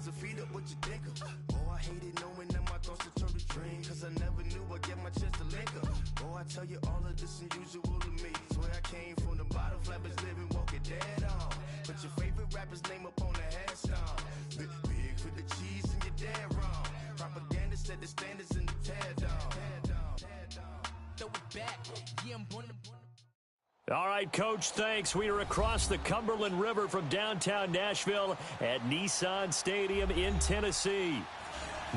miles of feet up, what you think of? Oh, I hated knowing that my thoughts would turn to dream, cause I never knew I'd get my chance to link up. Oh, I tell you all of this unusual to me. Swear I came from the bottom, flappers living, walking dead on. Put your favorite rapper's name up on the headstone. Big for the cheese and you're dead wrong. Propaganda set the standards in the tear down. Throw it back, yeah, I'm gonna... All right, Coach, thanks. We are across the Cumberland River from downtown Nashville at Nissan Stadium in Tennessee.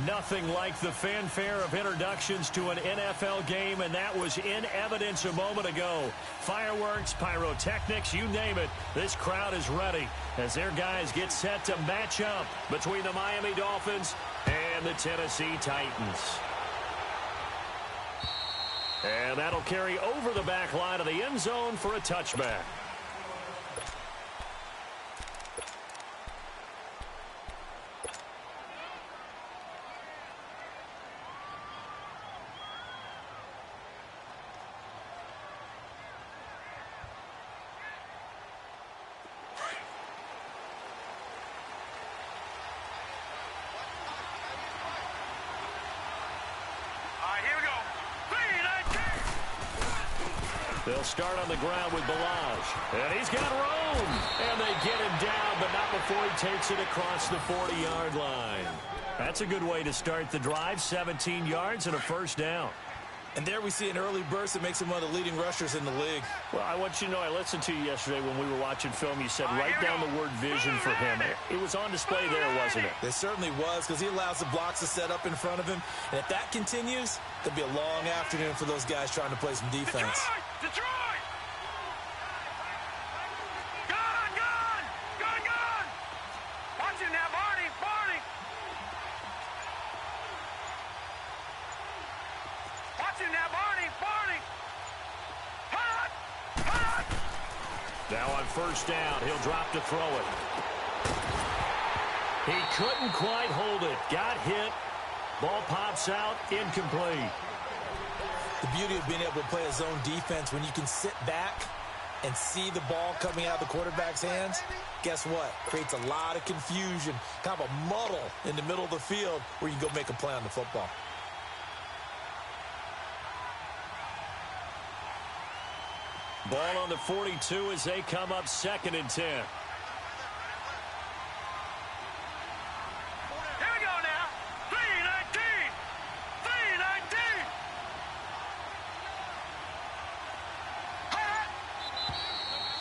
Nothing like the fanfare of introductions to an NFL game, and that was in evidence a moment ago. Fireworks, pyrotechnics, you name it. This crowd is ready as their guys get set to match up between the Miami Dolphins and the Tennessee Titans. And that'll carry over the back line of the end zone for a touchback. They'll start on the ground with Balaj. And he's got room. And they get him down, but not before he takes it across the 40-yard line. That's a good way to start the drive. 17 yards and a first down. And there we see an early burst that makes him one of the leading rushers in the league. Well, I want you to know, I listened to you yesterday when we were watching film. You said write down the word vision for him. It was on display there, wasn't it? It certainly was, because he allows the blocks to set up in front of him. And if that continues, there'll be a long afternoon for those guys trying to play some defense. Detroit! Gun! Watch him now, Barney! Watch him now, Barney! Hut! Now on first down, he'll drop to throw it. He couldn't quite hold it. Got hit. Ball pops out, incomplete. The beauty of being able to play a zone defense, when you can sit back and see the ball coming out of the quarterback's hands, guess what? Creates a lot of confusion, kind of a muddle in the middle of the field where you can go make a play on the football. Ball on the 42 as they come up 2nd and 10.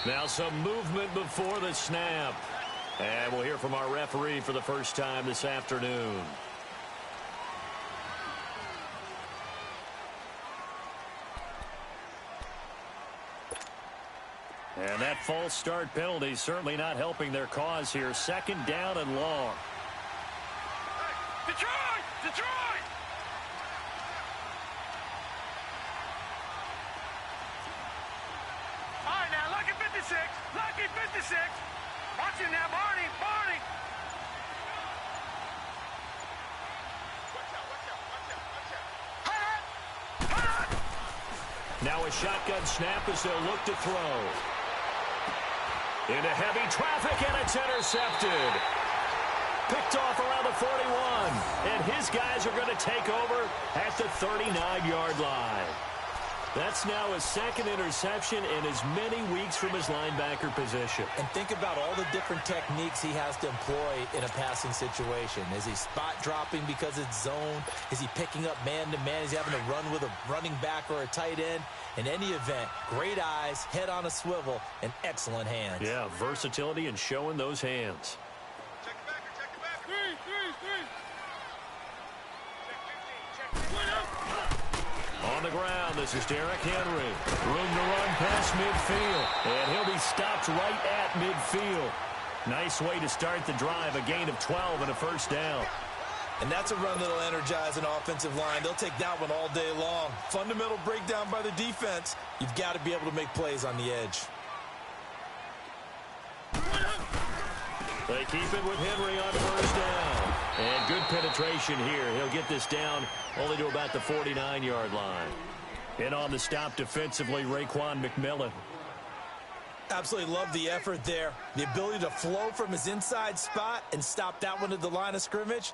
Now some movement before the snap. And we'll hear from our referee for the first time this afternoon. And that false start penalty certainly not helping their cause here. 2nd down and long. Detroit! Lucky 56. Watch him now, Barney. Now a shotgun snap as they'll look to throw. Into heavy traffic, and it's intercepted. Picked off around the 41. And his guys are going to take over at the 39-yard line. That's now his 2nd interception in as many weeks from his linebacker position. And think about all the different techniques he has to employ in a passing situation. Is he spot dropping because it's zone? Is he picking up man-to-man? Is he having to run with a running back or a tight end? In any event, great eyes, head on a swivel, and excellent hands. Yeah, versatility and showing those hands. Check it back. Three. On the ground, this is Derrick Henry. Room to run past midfield. And he'll be stopped right at midfield. Nice way to start the drive. A gain of 12 and a first down. And that's a run that'll energize an offensive line. They'll take that one all day long. Fundamental breakdown by the defense. You've got to be able to make plays on the edge. They keep it with Henry on first down. And good penetration here. He'll get this down only to about the 49-yard line. In on the stop defensively, Raekwon McMillan. Absolutely love the effort there. The ability to flow from his inside spot and stop that one at the line of scrimmage.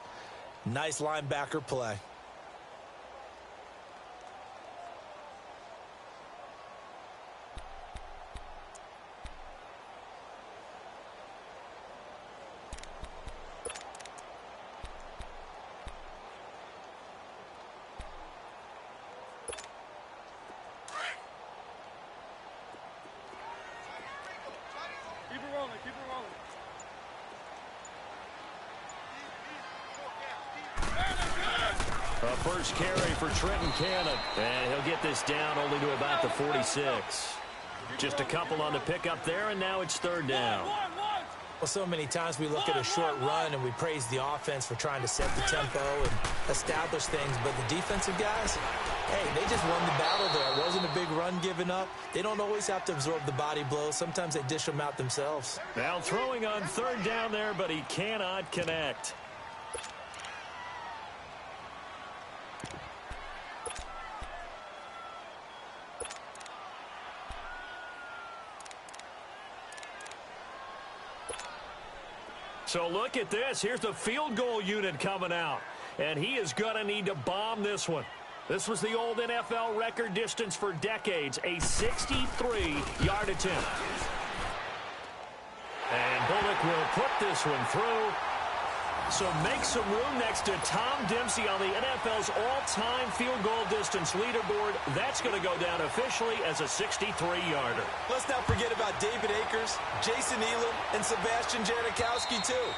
Nice linebacker play. Keep it rolling. A first carry for Trenton Cannon, and he'll get this down only to about the 46. Just a couple on the pickup there, and now it's third down. Well, so many times we look at a short run and we praise the offense for trying to set the tempo and establish things, but the defensive guys, hey, they just won the battle there. It wasn't a big run given up. They don't always have to absorb the body blows. Sometimes they dish them out themselves. Now throwing on third down there, but he cannot connect. So look at this. Here's the field goal unit coming out. And he is going to need to bomb this one. This was the old NFL record distance for decades, a 63-yard attempt. And Bullock will put this one through. So make some room next to Tom Dempsey on the NFL's all-time field goal distance leaderboard. That's going to go down officially as a 63-yarder. Let's not forget about David Akers, Jason Elam, and Sebastian Janikowski, too.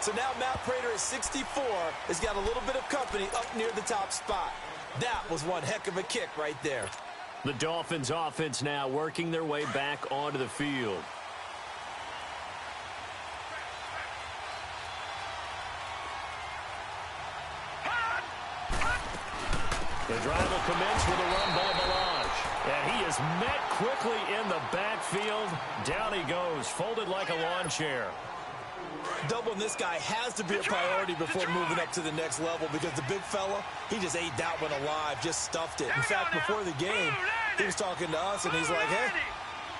So now Matt Prater at 64 has got a little bit of company up near the top spot. That was one heck of a kick right there. The Dolphins offense now working their way back onto the field. The drive will commence with a run by Balaj. And he is met quickly in the backfield. Down he goes, folded like a lawn chair. Doubling this guy has to be a priority before moving up to the next level because the big fella, he just ate that one alive, just stuffed it. In fact, before the game, he was talking to us, and he's like, hey,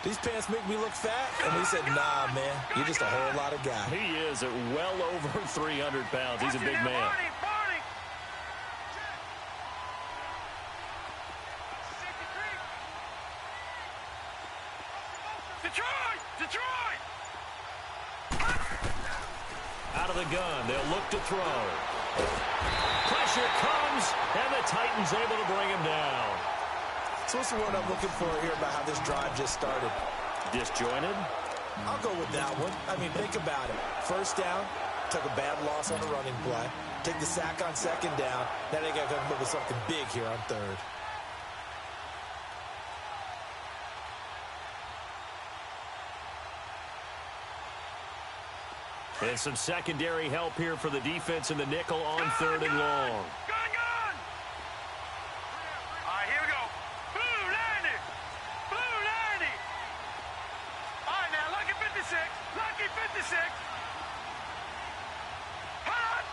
these pants make me look fat? And we said, nah, man, you're just a whole lot of guy. He is at well over 300 pounds. He's a big man. Detroit! Out of the gun, they'll look to throw. Pressure comes, and the Titans able to bring him down. So what's the word I'm looking for here about how this drive just started? Disjointed? I'll go with that one. I mean, think about it. First down, took a bad loss on a running play. Take the sack on second down. Now they got to come up with something big here on third. And some secondary help here for the defense in the nickel on third and long. Gun! All right, here we go. Blue 90! Blue 90! All right, now, lucky 56. Lucky 56. Hot!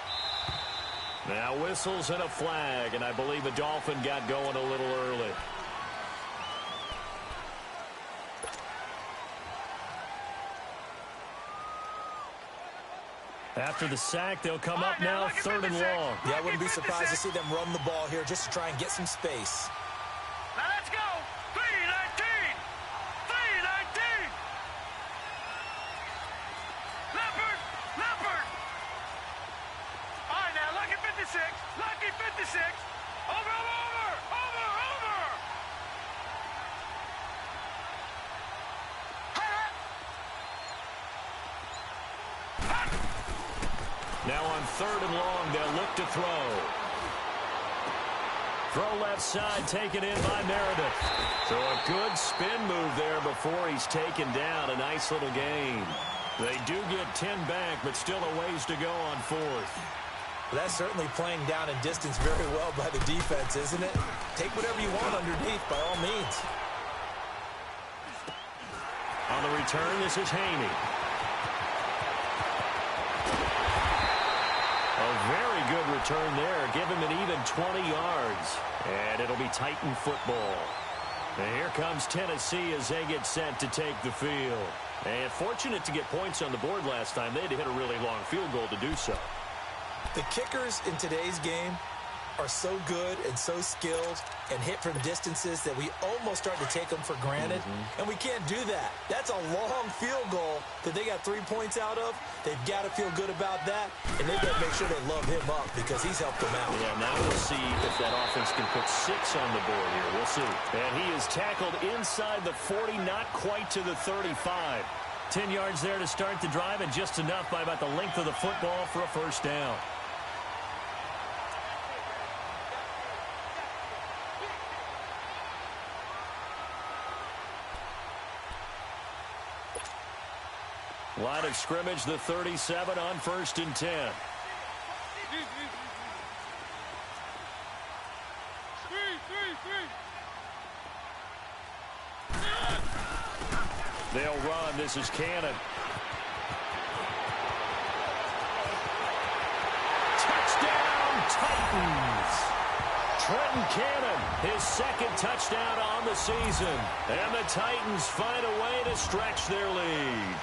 Now whistles and a flag, and I believe a Dolphin got going a little early. After the sack, they'll come up now third and long. Yeah, I wouldn't be surprised to see them run the ball here just to try and get some space. Now let's go. 3-19. 3-19. Leopard. All right, now, lucky 56. Lucky 56. Over. Now on third and long, they'll look to throw. Throw left side, taken in by Meredith. So a good spin move there before he's taken down. A nice little gain. They do get 10 back, but still a ways to go on fourth. Well, that's certainly playing down in distance very well by the defense, isn't it? Take whatever you want underneath, by all means. On the return, this is Haney. A very good return there. Give him an even 20 yards. And it'll be Titan football. And here comes Tennessee as they get set to take the field. And fortunate to get points on the board last time. They had to hit a really long field goal to do so. The kickers in today's game are so good and so skilled and hit from distances that we almost start to take them for granted. And we can't do that. That's a long field goal that they got 3 points out of. They've got to feel good about that, and they've got to make sure they love him up because he's helped them out. Yeah, now we'll see if that offense can put 6 on the board here. We'll see. And he is tackled inside the 40, not quite to the 35. 10 yards there to start the drive, and just enough by about the length of the football for a first down. Line of scrimmage, the 37 on 1st and 10. They'll run. This is Cannon. Touchdown, Titans. Trenton Cannon, his 2nd touchdown on the season. And the Titans find a way to stretch their lead.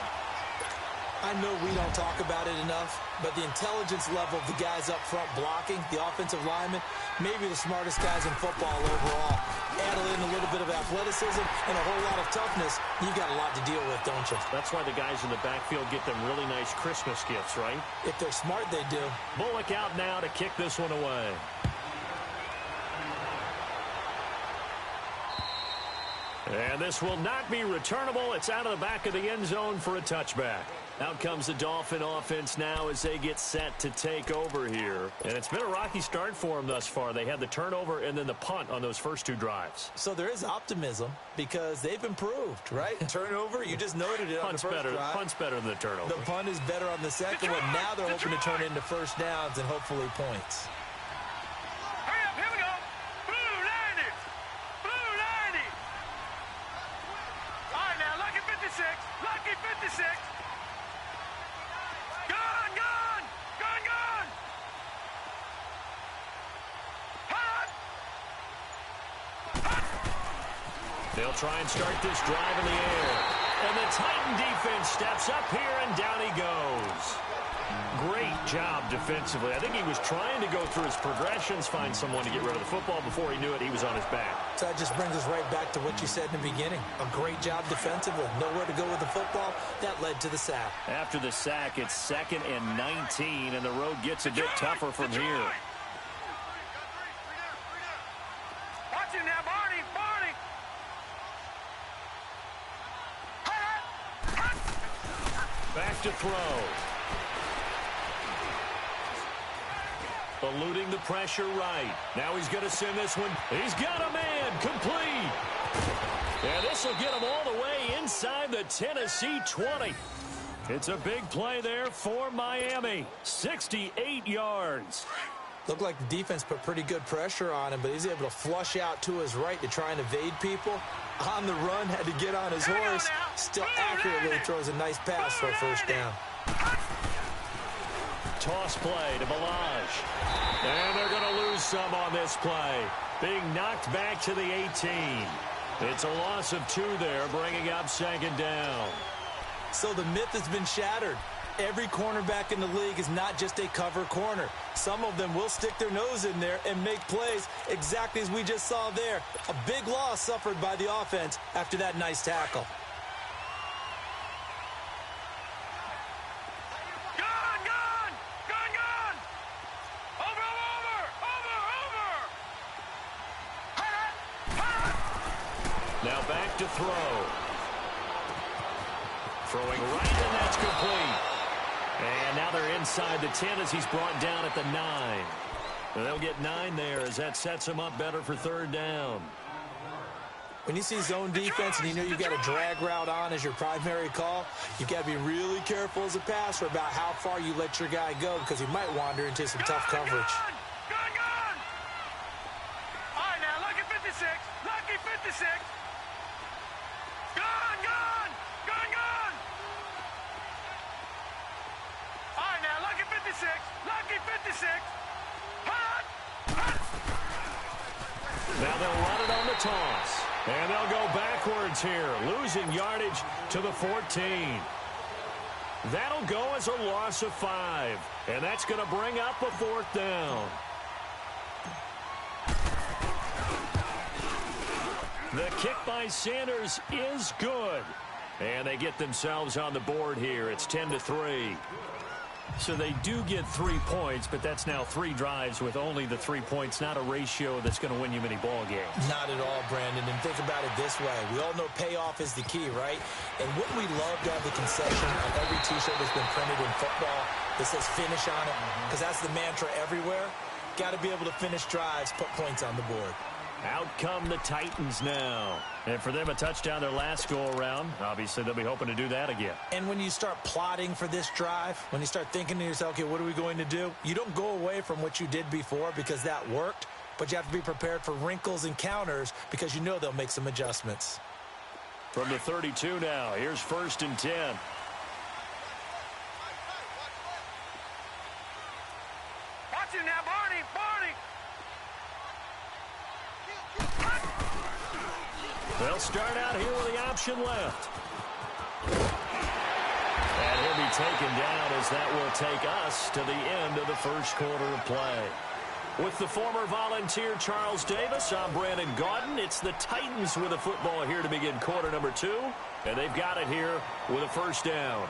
I know we don't talk about it enough, but the intelligence level of the guys up front blocking, the offensive linemen, maybe the smartest guys in football overall. Add in a little bit of athleticism and a whole lot of toughness, you've got a lot to deal with, don't you? That's why the guys in the backfield get them really nice Christmas gifts, right? If they're smart, they do. Bullock out now to kick this one away. And this will not be returnable. It's out of the back of the end zone for a touchback. Out comes the Dolphin offense now as they get set to take over here. And it's been a rocky start for them thus far. They had the turnover and then the punt on those first 2 drives. So there is optimism because they've improved, right? Turnover, you just noted it on the first drive. Punt's better than the turnover. The punt is better on the second one. Now they're hoping to turn it into first downs and hopefully points. Hurry up, here we go. Blue 90. Blue 90. All right, now, lucky 56. Lucky 56. They'll try and start this drive in the air. And the Titan defense steps up here, and down he goes. Great job defensively. I think he was trying to go through his progressions, find someone to get rid of the football. Before he knew it, he was on his back. So that just brings us right back to what you said in the beginning. A great job defensively. Nowhere to go with the football. That led to the sack. After the sack, it's 2nd and 19, and the road gets a bit tougher from here. Watch it now, Barney. Barney. Back to throw. Eluding the pressure right. Now he's going to send this one. He's got a man. Complete. And this will get him all the way inside the Tennessee 20. It's a big play there for Miami. 68 yards. Looked like the defense put pretty good pressure on him, but he's able to flush out to his right to try and evade people. On the run, had to get on his horse. Still accurately throws a nice pass for a first down. Toss play to Balaj. And they're going to lose some on this play. Being knocked back to the 18. It's a loss of 2 there, bringing up 2nd down. So the myth has been shattered. Every cornerback in the league is not just a cover corner. Some of them will stick their nose in there and make plays exactly as we just saw there. A big loss suffered by the offense after that nice tackle. Now back to throw. Throwing right, and that's complete. And now they're inside the 10 as he's brought down at the 9. And they'll get 9 there as that sets him up better for 3rd down. When you see zone defense and you know you've got a drag route on as your primary call, you've got to be really careful as a passer about how far you let your guy go because he might wander into some tough coverage. Gun! All right, now, lucky 56. Lucky 56. Gun! All right, now, lucky 56. Lucky 56. Now they'll run it on the toss. And they'll go backwards here, losing yardage to the 14. That'll go as a loss of 5. And that's going to bring up a 4th down. The kick by Sanders is good. And they get themselves on the board here. It's 10-3. So they do get 3 points, but that's now 3 drives with only the 3 points, not a ratio that's going to win you many ball games. Not at all, Brandon. And think about it this way. We all know payoff is the key, right? And wouldn't we love to have the concession on every T-shirt that's been printed in football that says finish on it? Because that's the mantra everywhere. Got to be able to finish drives, put points on the board. Out come the Titans now. And for them, a touchdown their last go-around. Obviously, they'll be hoping to do that again. And when you start plotting for this drive, when you start thinking to yourself, okay, what are we going to do? You don't go away from what you did before because that worked, but you have to be prepared for wrinkles and counters because you know they'll make some adjustments. From the 32 now, here's 1st and 10. Watch it now, Barney! They'll start out here with the option left. And he'll be taken down as that will take us to the end of the first quarter of play. With the former Volunteer Charles Davis, I'm Brandon Gaudin. It's the Titans with the football here to begin quarter number 2. And they've got it here with a 1st down.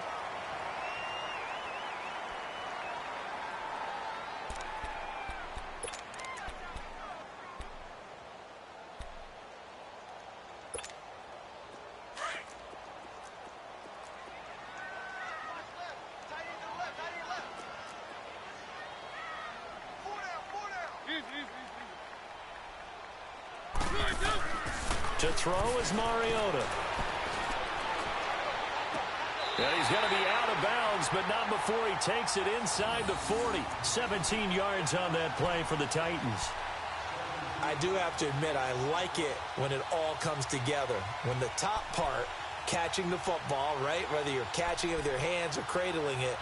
To throw is Mariota. And he's going to be out of bounds, but not before he takes it inside the 40. 17 yards on that play for the Titans. I do have to admit, I like it when it all comes together. When the top part, catching the football, right, whether you're catching it with your hands or cradling it,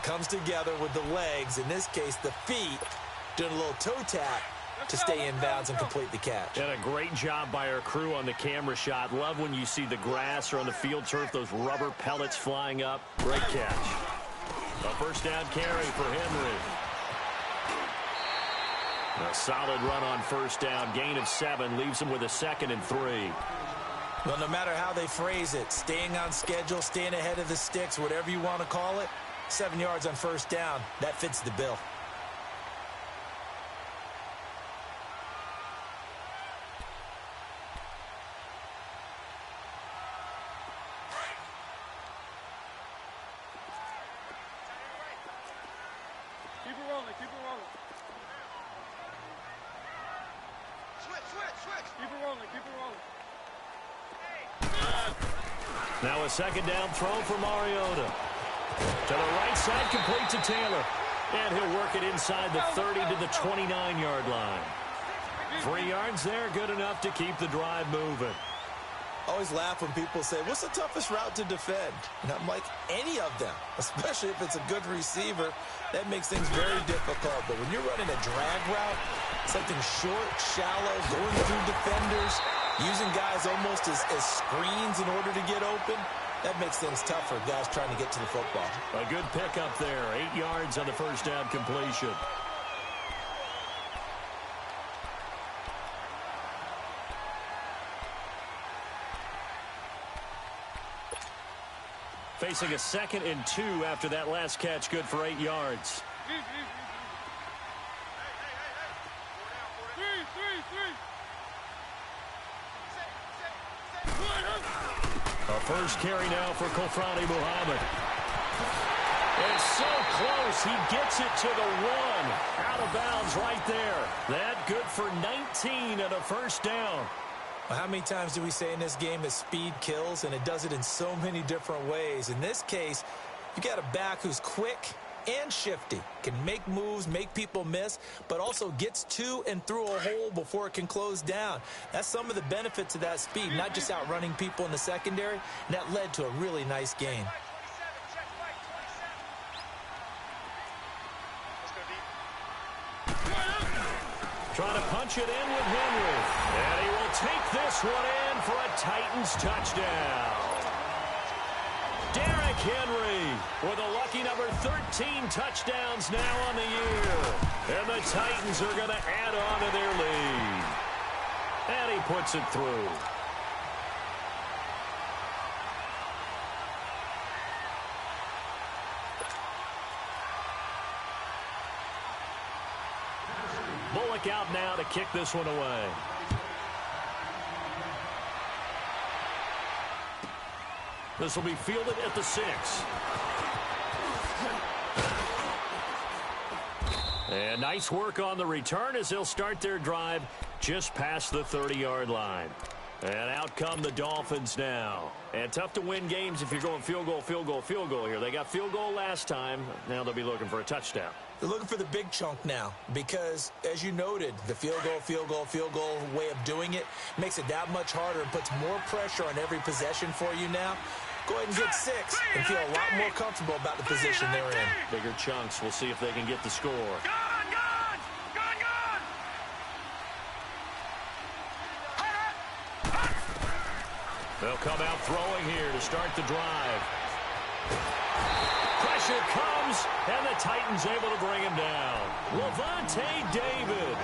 comes together with the legs, in this case the feet, doing a little toe tap to stay in bounds and complete the catch. And a great job by our crew on the camera shot. Love when you see the grass or on the field turf, those rubber pellets flying up. Great catch. A 1st down carry for Henry. A solid run on 1st down. Gain of 7 leaves him with a 2nd and 3. Well, no matter how they phrase it, staying on schedule, staying ahead of the sticks, whatever you want to call it, 7 yards on 1st down, that fits the bill. Keep it rolling. Switch. Keep it rolling. Now a 2nd down throw for Mariota. To the right side, complete to Taylor. And he'll work it inside the 30 to the 29-yard line. 3 yards there, good enough to keep the drive moving. Always laugh when people say, what's the toughest route to defend? And I'm like, any of them, especially if it's a good receiver. That makes things very difficult. But when you're running a drag route, something short, shallow, going through defenders, using guys almost as screens in order to get open, that makes things tough for guys trying to get to the football. A good pickup there, 8 yards on the 1st down completion. Facing a 2nd and 2 after that last catch, good for 8 yards. A 1st carry now for Kofrani Muhammad. It's so close. He gets it to the 1. Out of bounds right there. That good for 19 and a 1st down. Well, how many times do we say in this game that speed kills, and it does it in so many different ways? In this case, you got a back who's quick and shifty, can make moves, make people miss, but also gets to and through a hole before it can close down. That's some of the benefits of that speed, not just outrunning people in the secondary, and that led to a really nice gain. Trying to punch it in with Henry. And he will take this one in for a Titans touchdown. Derrick Henry with a lucky number 13 touchdowns now on the year. And the Titans are going to add on to their lead. And he puts it through. Bullock out now to kick this one away. This will be fielded at the 6. And nice work on the return as they'll start their drive just past the 30-yard line. And out come the Dolphins now. And tough to win games if you're going field goal, field goal, field goal here. They got field goal last time. Now they'll be looking for a touchdown. They're looking for the big chunk now because, as you noted, the field goal way of doing it makes it that much harder and puts more pressure on every possession for you now. Go ahead and get 6 and feel a lot more comfortable about the position they're in. Bigger chunks. We'll see if they can get the score. They'll come out throwing here to start the drive. Pressure comes, and the Titans able to bring him down. Levante David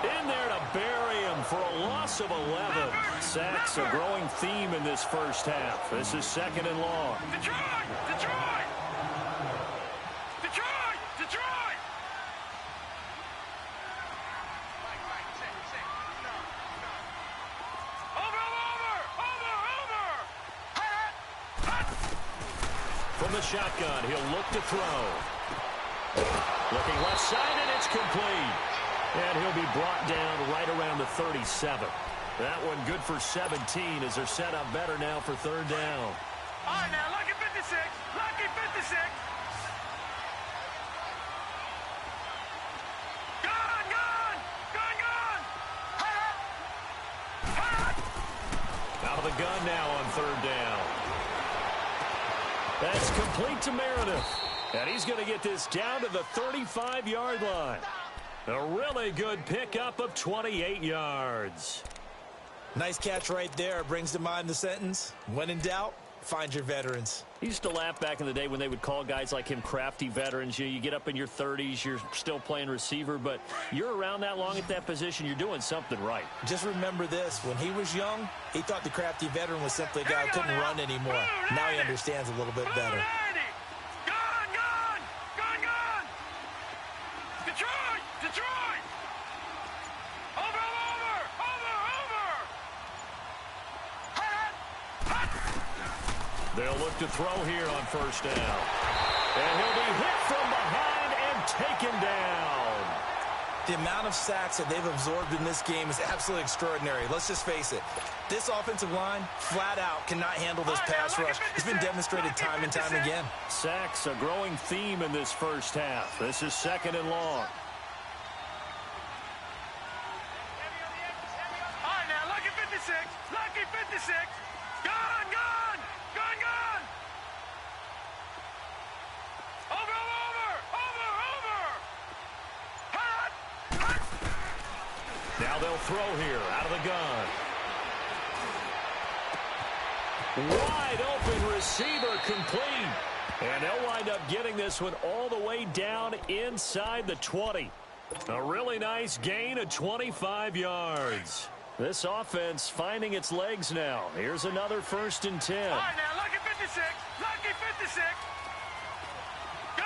in there to bury him for a loss of 11. Sacks a growing theme in this first half. This is 2nd and long. Detroit! Detroit! Detroit! Detroit! From the shotgun, he'll look to throw. Looking left side, and it's complete. And he'll be brought down right around the 37. That one good for 17 as they're set up better now for 3rd down. All right, now, lucky 56. Lucky 56. Gun! Out of the gun now on 3rd down. That's complete to Meredith. And he's going to get this down to the 35-yard line. A really good pickup of 28 yards. Nice catch right there. Brings to mind the sentence, when in doubt, find your veterans. He used to laugh back in the day when they would call guys like him crafty veterans. You get up in your 30s, you're still playing receiver, but you're around that long at that position, you're doing something right. Just remember this. When he was young, he thought the crafty veteran was simply a guy who couldn't run anymore. Now he understands a little bit better. Detroit! Detroit! Over! They'll look to throw here on 1st down. And he'll be hit from behind and taken down. The amount of sacks that they've absorbed in this game is absolutely extraordinary. Let's just face it. This offensive line, flat out, cannot handle this pass rush. It's been demonstrated time and time again. Sacks, a growing theme in this first half. This is 2nd and long. All right, now, lucky 56. Lucky 56. Gun! Now they'll throw here out of the gun. Wide open receiver complete. And they'll wind up getting this one all the way down inside the 20. A really nice gain of 25 yards. This offense finding its legs now. Here's another 1st and 10. All right, now, lucky 56. Lucky 56. Gun!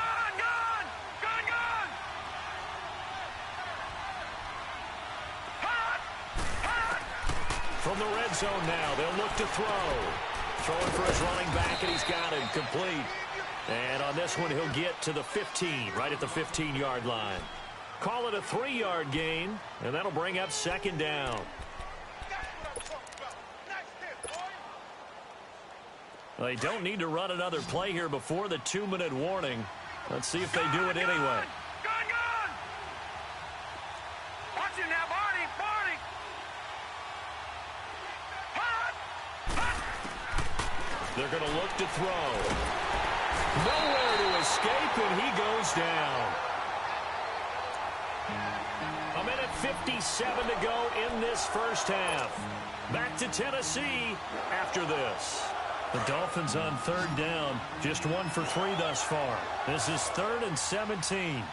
From the red zone now, they'll look to throw. Throwing for his running back, and he's got him complete. And on this one, he'll get to the 15, right at the 15-yard line. Call it a 3-yard gain, and that'll bring up 2nd down. They don't need to run another play here before the 2-minute warning. Let's see if they do it anyway. Gun! Watch it now, Barney! They're going to look to throw. Nowhere to escape, and he goes down. 1:05 1:57 to go in this first half. Back to Tennessee after this. The Dolphins on third down, just 1 for 3 thus far. This is 3rd and 17.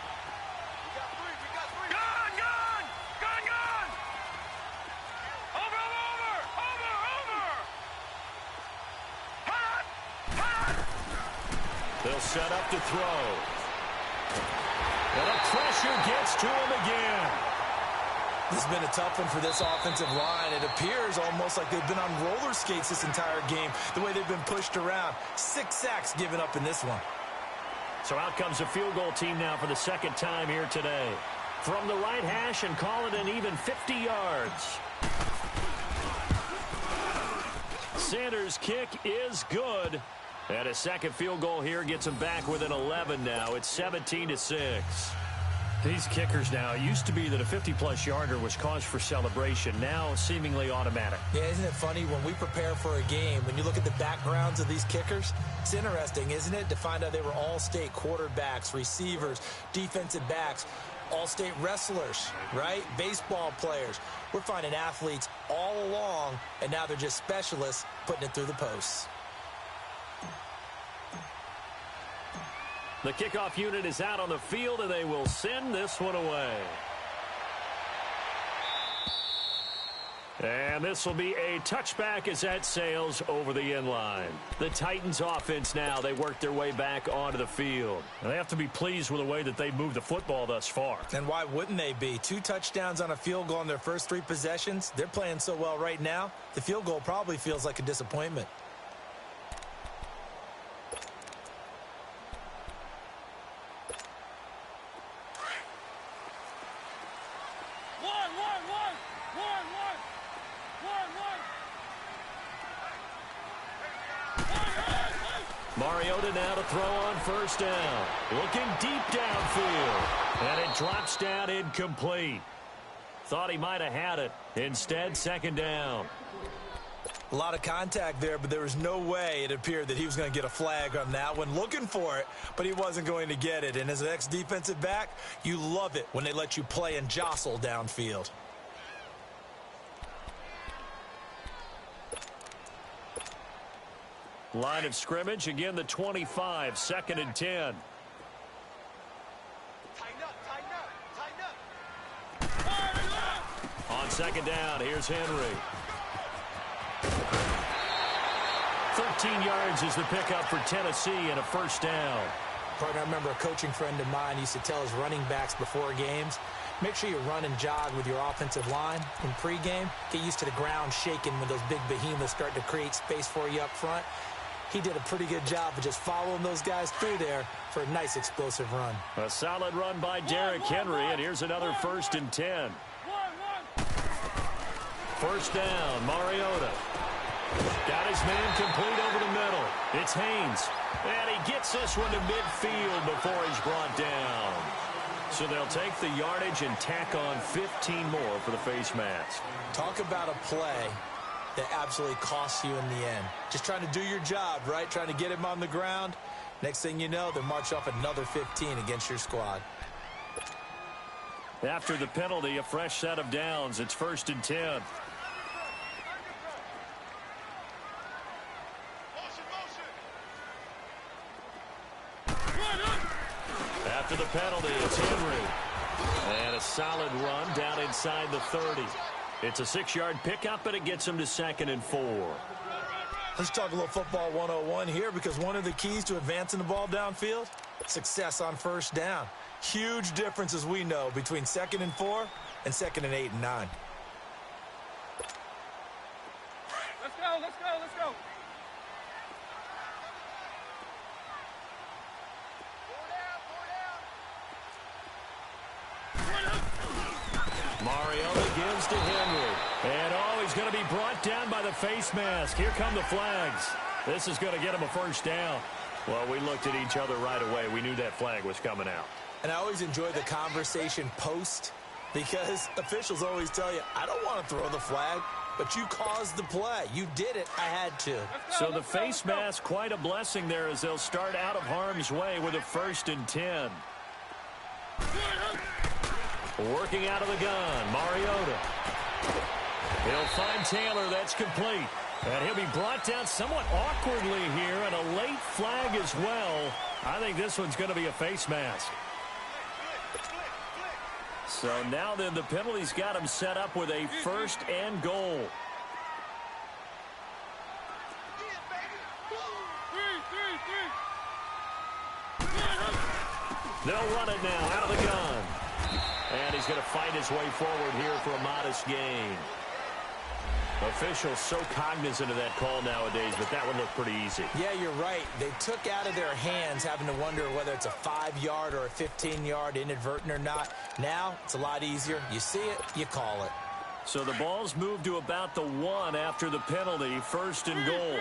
They'll set up to throw. And the pressure gets to him again. This has been a tough one for this offensive line. It appears almost like they've been on roller skates this entire game, the way they've been pushed around. 6 sacks given up in this one. So out comes a field goal team now for the second time here today. From the right hash and call it an even 50 yards. Sanders' kick is good. And a second field goal here gets them back within 11 now. It's 17-6. These kickers now, it used to be that a 50-plus yarder was cause for celebration. Now seemingly automatic. Yeah, isn't it funny when we prepare for a game, when you look at the backgrounds of these kickers, it's interesting, isn't it, to find out they were all-state quarterbacks, receivers, defensive backs, all-state wrestlers, right? Baseball players. We're finding athletes all along, and now they're just specialists putting it through the posts. The kickoff unit is out on the field, and they will send this one away. And this will be a touchback as that sails over the end line. The Titans offense now, they work their way back onto the field. And they have to be pleased with the way that they moved the football thus far. And why wouldn't they be? 2 touchdowns on a field goal in their first 3 possessions. They're playing so well right now, the field goal probably feels like a disappointment. Mariota now to throw on first down. Looking deep downfield. And it drops down incomplete. Thought he might have had it. Instead, second down. A lot of contact there, but there was no way it appeared that he was going to get a flag on that one. Looking for it, but he wasn't going to get it. And as an ex-defensive back, you love it when they let you play and jostle downfield. Line of scrimmage, again the 25, 2nd and 10. On second down, here's Henry. 13 yards is the pickup for Tennessee and a first down. Partner, I remember a coaching friend of mine used to tell his running backs before games, make sure you run and jog with your offensive line in pregame. Get used to the ground shaking when those big behemoths start to create space for you up front. He did a pretty good job of just following those guys through there for a nice explosive run. A solid run by Derrick Henry, and here's another 1st and 10. First down, Mariota. Got his man complete over the middle. It's Haynes. And he gets this one to midfield before he's brought down. So they'll take the yardage and tack on 15 more for the face mask. Talk about a play that absolutely costs you in the end. Just trying to do your job, right? Trying to get him on the ground. Next thing you know, they're marching off another 15 against your squad. After the penalty, a fresh set of downs. It's 1st and 10. After the penalty, it's Henry. And a solid run down inside the 30. It's a 6-yard pickup, and it gets him to 2nd and 4. Let's talk a little football 101 here, because one of the keys to advancing the ball downfield, success on first down. Huge difference, as we know, between 2nd and 4 and 2nd and 8 and 9. Let's go, let's go, let's go. Mariota gives to Henry. And, he's going to be brought down by the face mask. Here come the flags. This is going to get him a first down. Well, we looked at each other right away. We knew that flag was coming out. And I always enjoy the conversation post, because officials always tell you, I don't want to throw the flag, but you caused the play. You did it. I had to. So the face mask, quite a blessing there, as they'll start out of harm's way with a 1st and 10. Working out of the gun, Mariota. He'll find Taylor. That's complete. And he'll be brought down somewhat awkwardly here, and a late flag as well. I think this one's going to be a face mask. So now then, the penalty's got him set up with a 1st and goal. They'll run it now out of the gun. And he's going to fight his way forward here for a modest gain. Officials so cognizant of that call nowadays, but that one looked pretty easy. Yeah, you're right. They took out of their hands having to wonder whether it's a 5-yard or a 15-yard inadvertent or not. Now, it's a lot easier. You see it, you call it. So the ball's moved to about the 1 after the penalty, 1st and goal.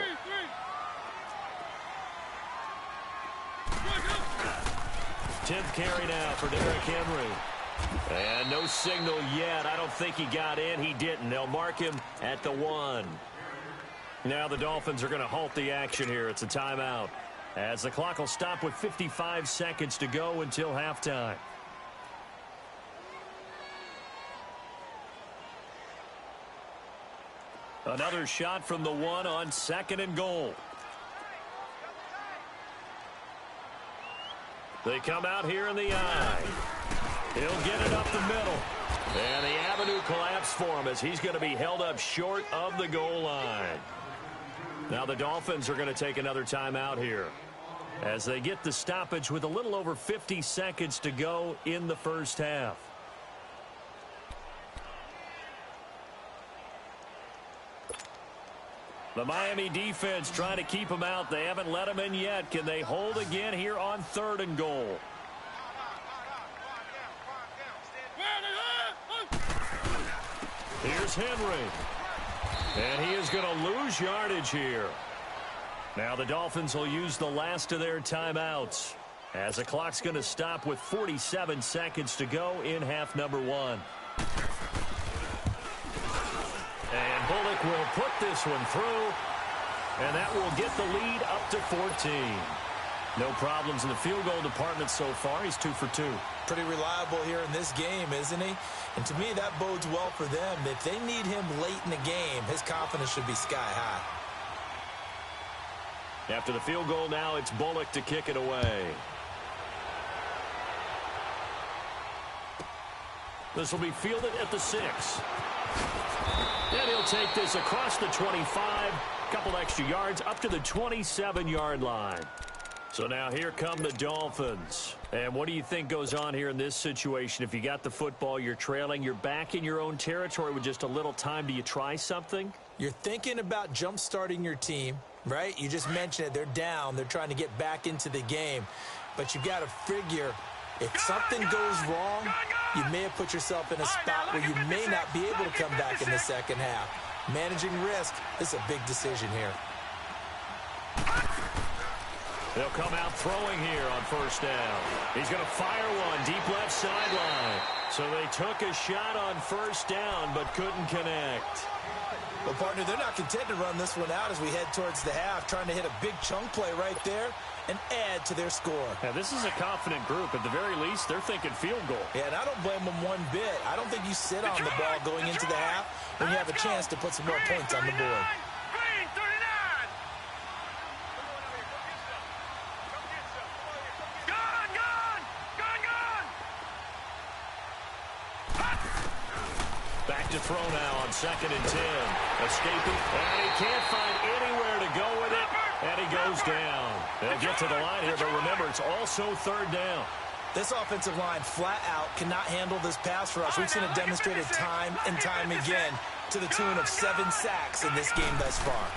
Tenth carry now for Derrick Henry. And no signal yet. I don't think he got in. He didn't. They'll mark him at the 1. Now the Dolphins are going to halt the action here. It's a timeout, as the clock will stop with 55 seconds to go until halftime. Another shot from the 1 on 2nd and goal. They come out here in the eye. He'll get it up the middle. And the avenue collapsed for him as he's going to be held up short of the goal line. Now the Dolphins are going to take another timeout here as they get the stoppage with a little over 50 seconds to go in the first half. The Miami defense trying to keep him out. They haven't let him in yet. Can they hold again here on 3rd and goal? Here's Henry. And he is going to lose yardage here. Now the Dolphins will use the last of their timeouts, as the clock's going to stop with 47 seconds to go in half number 1. And Bullock will put this one through, and that will get the lead up to 14. No problems in the field goal department so far. He's 2 for 2. Pretty reliable here in this game, isn't he? And to me, that bodes well for them. If they need him late in the game, his confidence should be sky high. After the field goal now, it's Bullock to kick it away. This will be fielded at the 6. And he'll take this across the 25. Couple extra yards up to the 27-yard line. So now here come the Dolphins. And what do you think goes on here in this situation? If you got the football, you're trailing, you're back in your own territory with just a little time. Do you try something? You're thinking about jump-starting your team, right? You just mentioned it. They're down. They're trying to get back into the game. But you got to figure, if something goes wrong, you may have put yourself in a spot where you may not be able to come back in the second half. Managing risk is a big decision here. They'll come out throwing here on 1st down. He's going to fire one deep left sideline. So they took a shot on 1st down but couldn't connect. Well, partner, they're not content to run this one out as we head towards the half, trying to hit a big chunk play right there and add to their score. Now, this is a confident group. At the very least, they're thinking field goal. Yeah, and I don't blame them one bit. I don't think you sit on the ball going into the half when you have a chance to put some more points on the board. Back to throw now on 2nd and 10. Escaping, and he can't find anywhere to go with it, and he goes down. They'll get to the line here, but remember, it's also 3rd down. This offensive line flat out cannot handle this pass rush. We've seen it demonstrated time and time again to the tune of 7 sacks in this game thus far.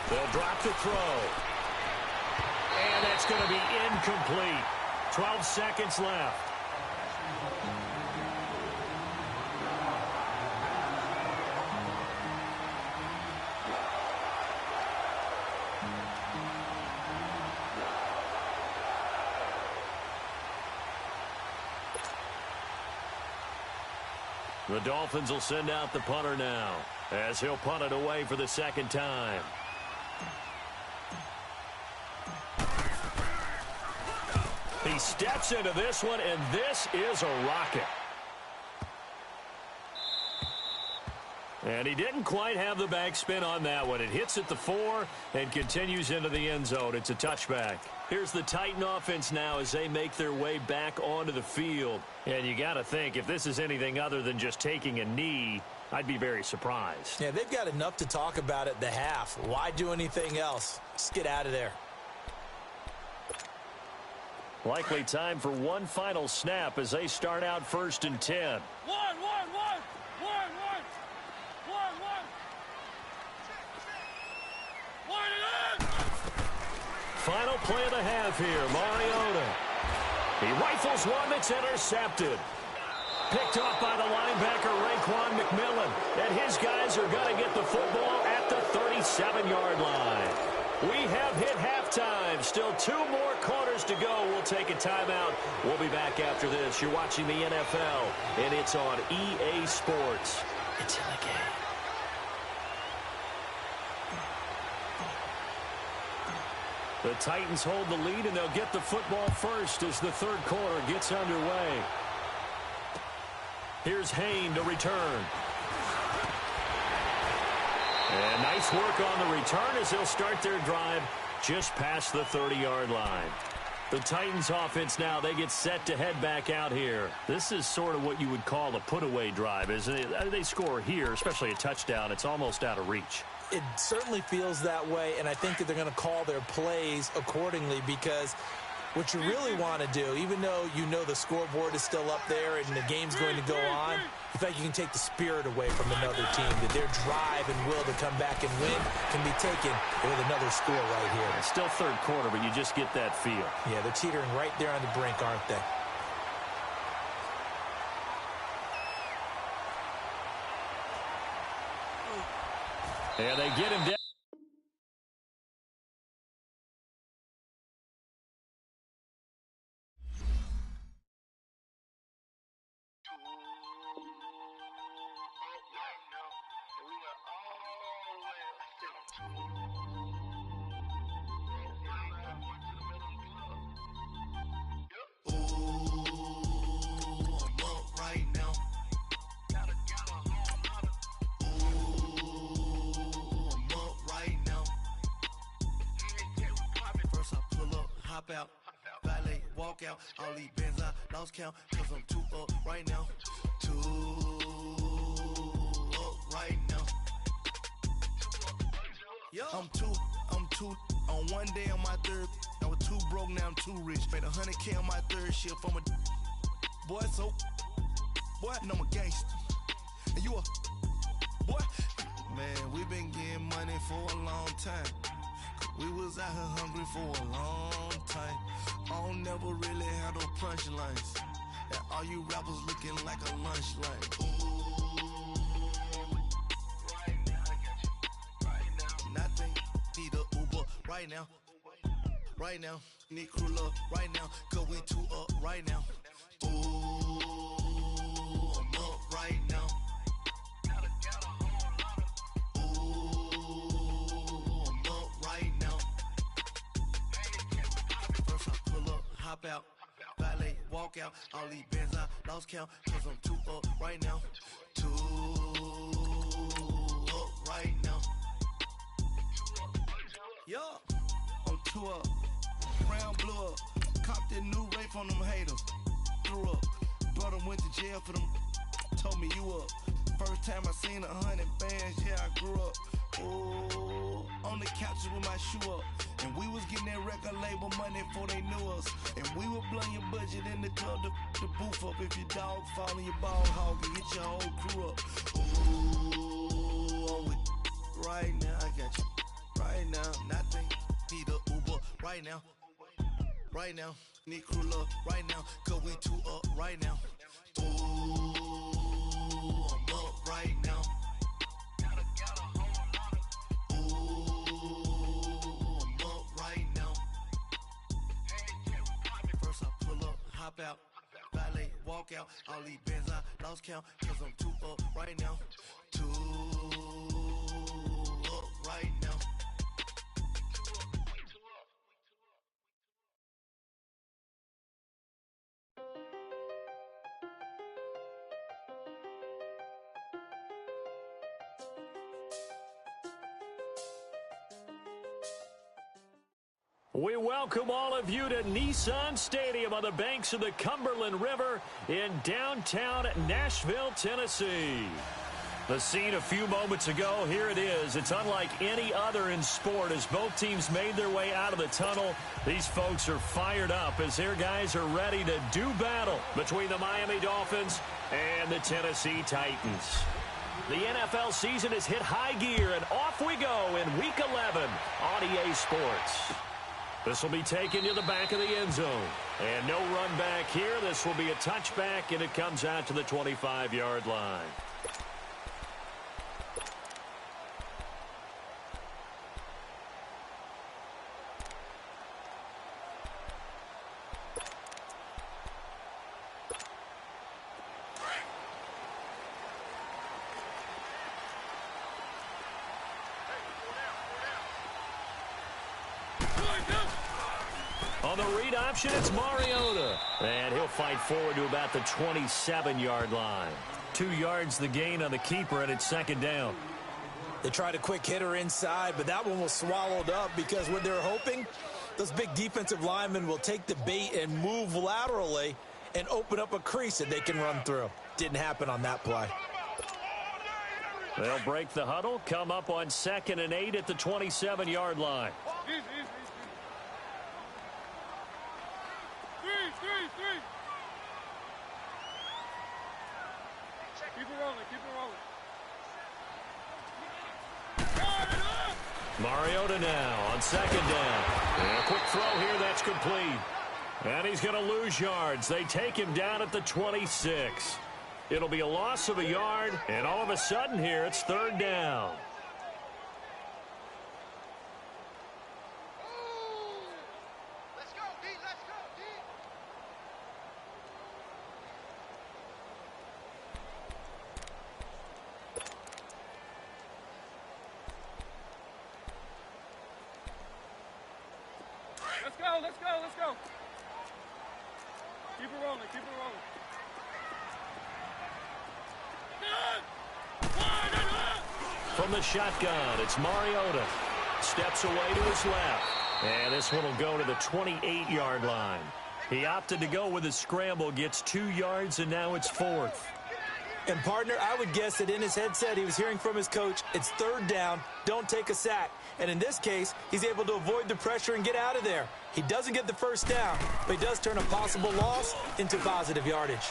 They'll drop the throw. And that's going to be incomplete. 12 seconds left. The Dolphins will send out the punter now, as he'll punt it away for the 2nd time. He steps into this one, and this is a rocket. And he didn't quite have the backspin on that one. It hits at the 4 and continues into the end zone. It's a touchback. Here's the Titan offense now as they make their way back onto the field. And you got to think, if this is anything other than just taking a knee, I'd be very surprised. Yeah, they've got enough to talk about at the half. Why do anything else? Just get out of there. Likely time for one final snap as they start out 1st and 10. Final play of the half here, Mariota. He rifles one that's intercepted. Picked off by the linebacker, Raekwon McMillan. And his guys are going to get the football at the 37-yard line. We have hit halftime. Still 2 more quarters to go. We'll take a timeout. We'll be back after this. You're watching the NFL, and it's on EA Sports. It's in the game. The Titans hold the lead, and they'll get the football first as the 3rd quarter gets underway. Here's Hayne to return. And nice work on the return as they'll start their drive just past the 30-yard line. The Titans offense now, they get set to head back out here. This is sort of what you would call a put-away drive, isn't it? They score here, especially a touchdown. It's almost out of reach. It certainly feels that way, and I think that they're going to call their plays accordingly because what you really want to do, even though you know the scoreboard is still up there and the game's going to go on, you think you can take the spirit away from another team, that their drive and will to come back and win can be taken with another score right here. It's still 3rd quarter, but you just get that feel. Yeah, they're teetering right there on the brink, aren't they? And they get him down. Out, valet, walk out, all these bands I lost count, cause I'm 2 up right now, 2 up right now. I'm two on one day on my 3rd, I was 2 broke, now I'm 2 rich, made 100K on my 3rd shift, I'm a boy, so, boy, no, I'm a gangster, and you a, boy, man, we been getting money for a long time. We was out here hungry for a long time. I don't never really have no punchlines. And all you rappers looking like a lunch line. Ooh, right now, I got you. Right now, nothing. Need a Uber right now. Right now, need crew up right now. Cause we 2 up right now. Ooh, I'm up right now. Hop out, valet, walk out, all these bands I lost count, cause I'm 2 up right now, 2 up right now, yeah, I'm 2 up, brown blew up, copped that new rape on them haters, threw up, brother went to jail for them, told me you up, first time I seen 100 bands, yeah I grew up, ooh, on the couches with my shoe up. And we was getting that record label money before they knew us. And we were blowing your budget in the club to boof up. If your dog fall in your ball hog and get your whole crew up. Ooh, I'm with right now, I got you. Right now, nothing. Need a Uber right now. Right now, need crew up right now. Cause we 2 up right now. Ooh, I'm up right now. Hop out, valet, walk out, all these bands I lost count, cause I'm 2 up right now, 2 up right now. We welcome all of you to Nissan Stadium on the banks of the Cumberland River in downtown Nashville, Tennessee. The scene a few moments ago, here it is. It's unlike any other in sport as both teams made their way out of the tunnel. These folks are fired up as their guys are ready to do battle between the Miami Dolphins and the Tennessee Titans. The NFL season has hit high gear, and off we go in Week 11 on EA Sports. This will be taken to the back of the end zone. And no run back here. This will be a touchback, and it comes out to the 25-yard line. On the read option, it's Mariota. And he'll fight forward to about the 27-yard line. 2 yards the gain on the keeper, and it's second down. They tried a quick hitter inside, but that one was swallowed up because what they're hoping, those big defensive linemen will take the bait and move laterally and open up a crease that they can run through. Didn't happen on that play. They'll break the huddle, come up on 2nd and 8 at the 27-yard line. Three. Keep it rolling. Mariota now on 2nd down. And a quick throw here, that's complete. And he's going to lose yards. They take him down at the 26. It'll be a loss of a yard, and all of a sudden here, it's 3rd down. Let's go. Keep it rolling. From the shotgun, it's Mariota. Steps away to his left. And this one will go to the 28-yard line. He opted to go with a scramble, gets 2 yards, and now it's 4th. And, partner, I would guess that in his headset he was hearing from his coach, it's 3rd down, don't take a sack. And in this case, he's able to avoid the pressure and get out of there. He doesn't get the 1st down, but he does turn a possible loss into positive yardage.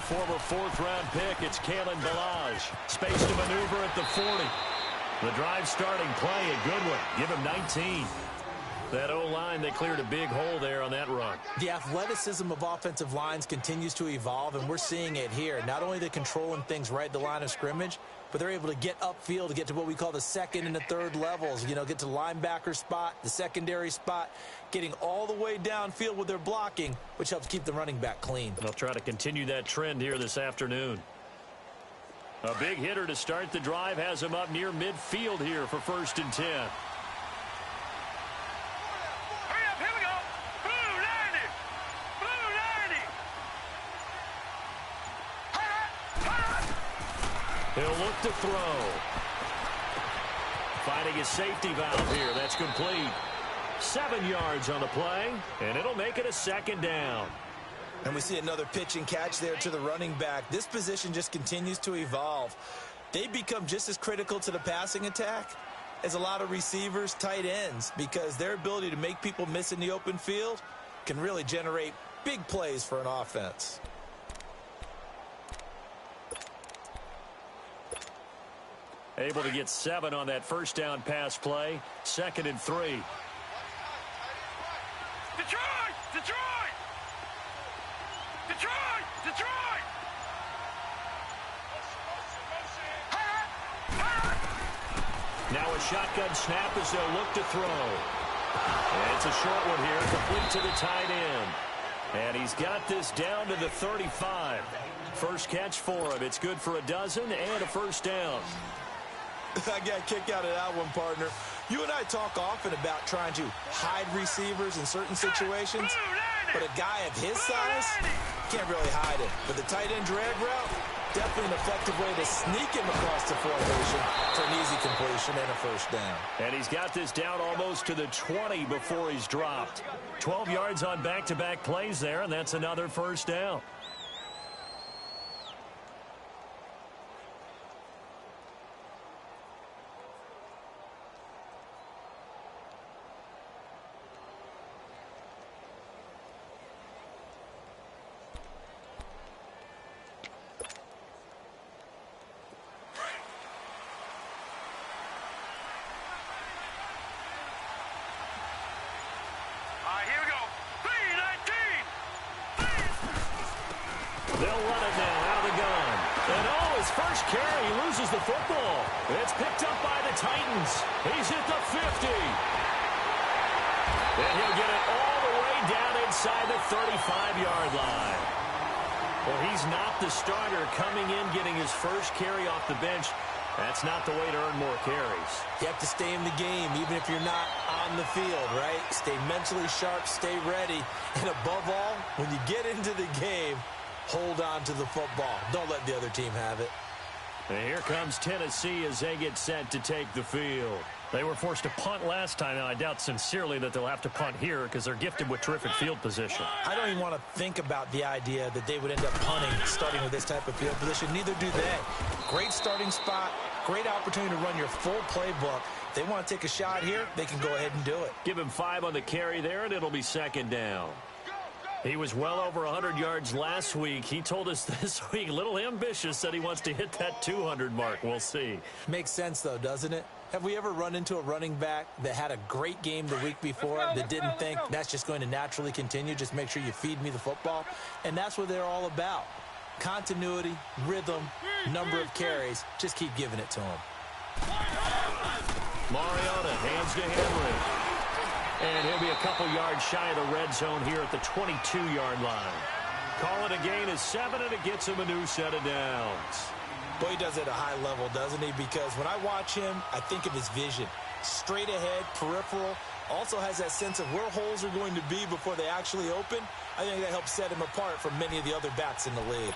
Former 4th-round pick, it's Kalen Ballage. Space to maneuver at the 40. The drive starting play, a good one. Give him 19. That O-line, they cleared a big hole there on that run. The athleticism of offensive lines continues to evolve, and we're seeing it here. Not only they're controlling things right at the line of scrimmage, but they're able to get upfield to get to what we call the 2nd and the 3rd levels. You know, get to linebacker spot, the secondary spot, getting all the way downfield with their blocking, which helps keep the running back clean. They'll try to continue that trend here this afternoon. A big hitter to start the drive has him up near midfield here for 1st and 10. He'll look to throw. Finding his safety valve here. That's complete. 7 yards on the play, and it'll make it a 2nd down. And we see another pitch and catch there to the running back. This position just continues to evolve. They become just as critical to the passing attack as a lot of receivers, tight ends, because their ability to make people miss in the open field can really generate big plays for an offense. Able to get 7 on that first down pass play. 2nd and 3. Detroit! Detroit! Detroit! Detroit! Now a shotgun snap as they'll look to throw. And it's a short one here, complete to the tight end. And he's got this down to the 35. First catch for him. It's good for a dozen and a first down. I got a kick out of that one, partner. You and I talk often about trying to hide receivers in certain situations, but a guy of his size can't really hide it. But the tight end drag route, definitely an effective way to sneak him across the formation for an easy completion and a first down. And he's got this down almost to the 20 before he's dropped. 12 yards on back-to-back plays there, and that's another first down. They'll run it now out of the gun. And his first carry, he loses the football. It's picked up by the Titans. He's at the 50. And he'll get it all the way down inside the 35-yard line. Well, he's not the starter coming in, getting his first carry off the bench. That's not the way to earn more carries. You have to stay in the game, even if you're not on the field, right? Stay mentally sharp, stay ready. And above all, when you get into the game, hold on to the football. Don't let the other team have it. And here comes Tennessee as they get set to take the field. They were forced to punt last time, and I doubt sincerely that they'll have to punt here because they're gifted with terrific field position. I don't even want to think about the idea that they would end up punting starting with this type of field position. Neither do they. Great starting spot, great opportunity to run your full playbook. If they want to take a shot here, they can go ahead and do it. Give him 5 on the carry there, and it'll be 2nd down. He was well over 100 yards last week. He told us this week, a little ambitious, that he wants to hit that 200 mark. We'll see. Makes sense, though, doesn't it? Have we ever run into a running back that had a great game the week before that didn't think that's just going to naturally continue? Just make sure you feed me the football. And that's what they're all about. Continuity, rhythm, number of carries. Just keep giving it to him. Mariota hands to Henry. And he'll be a couple yards shy of the red zone here at the 22-yard line. Call it a gain of 7, and it gets him a new set of downs. Boy, he does it at a high level, doesn't he? Because when I watch him, I think of his vision. Straight ahead, peripheral. Also has that sense of where holes are going to be before they actually open. I think that helps set him apart from many of the other backs in the league.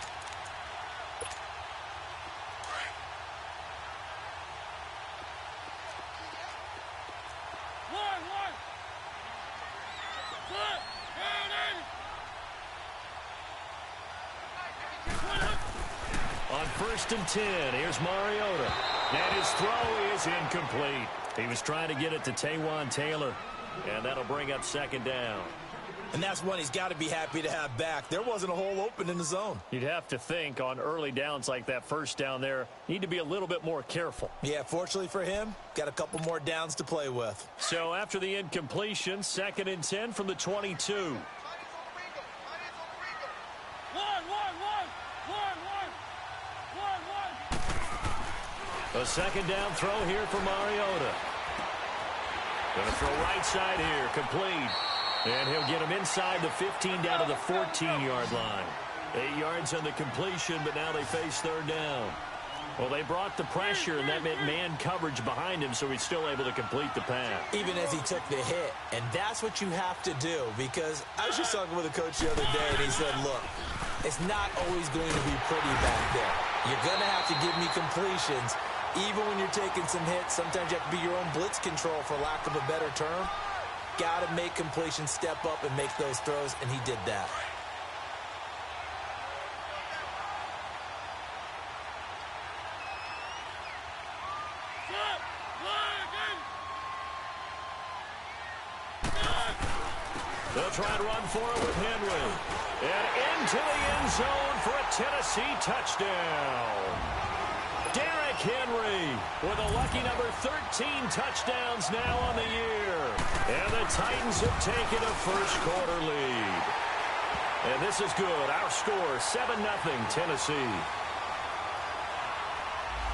On 1st and 10, here's Mariota. And his throw is incomplete. He was trying to get it to Taywan Taylor. And that'll bring up 2nd down. And that's one he's got to be happy to have back. There wasn't a hole open in the zone. You'd have to think on early downs like that first down there, need to be a little bit more careful. Yeah, fortunately for him, got a couple more downs to play with. So after the incompletion, 2nd and 10 from the 22. A 2nd down throw here for Mariota. Going to throw right side here, complete. And he'll get him inside the 15 down to the 14-yard line. 8 yards on the completion, but now they face 3rd down. Well, they brought the pressure, and that meant man coverage behind him, so he's still able to complete the pass. Even as he took the hit. And that's what you have to do, because I was just talking with a coach the other day, and he said, look, it's not always going to be pretty back there. You're going to have to give me completions. Even when you're taking some hits, sometimes you have to be your own blitz control, for lack of a better term. Got to make completions, step up, and make those throws, and he did that. They'll try and run for it with Henry. And into the end zone for a Tennessee touchdown. Derrick Derrick Henry with a lucky number 13 touchdowns now on the year. And the Titans have taken a first-quarter lead. And this is good. Our score, 7-0 Tennessee.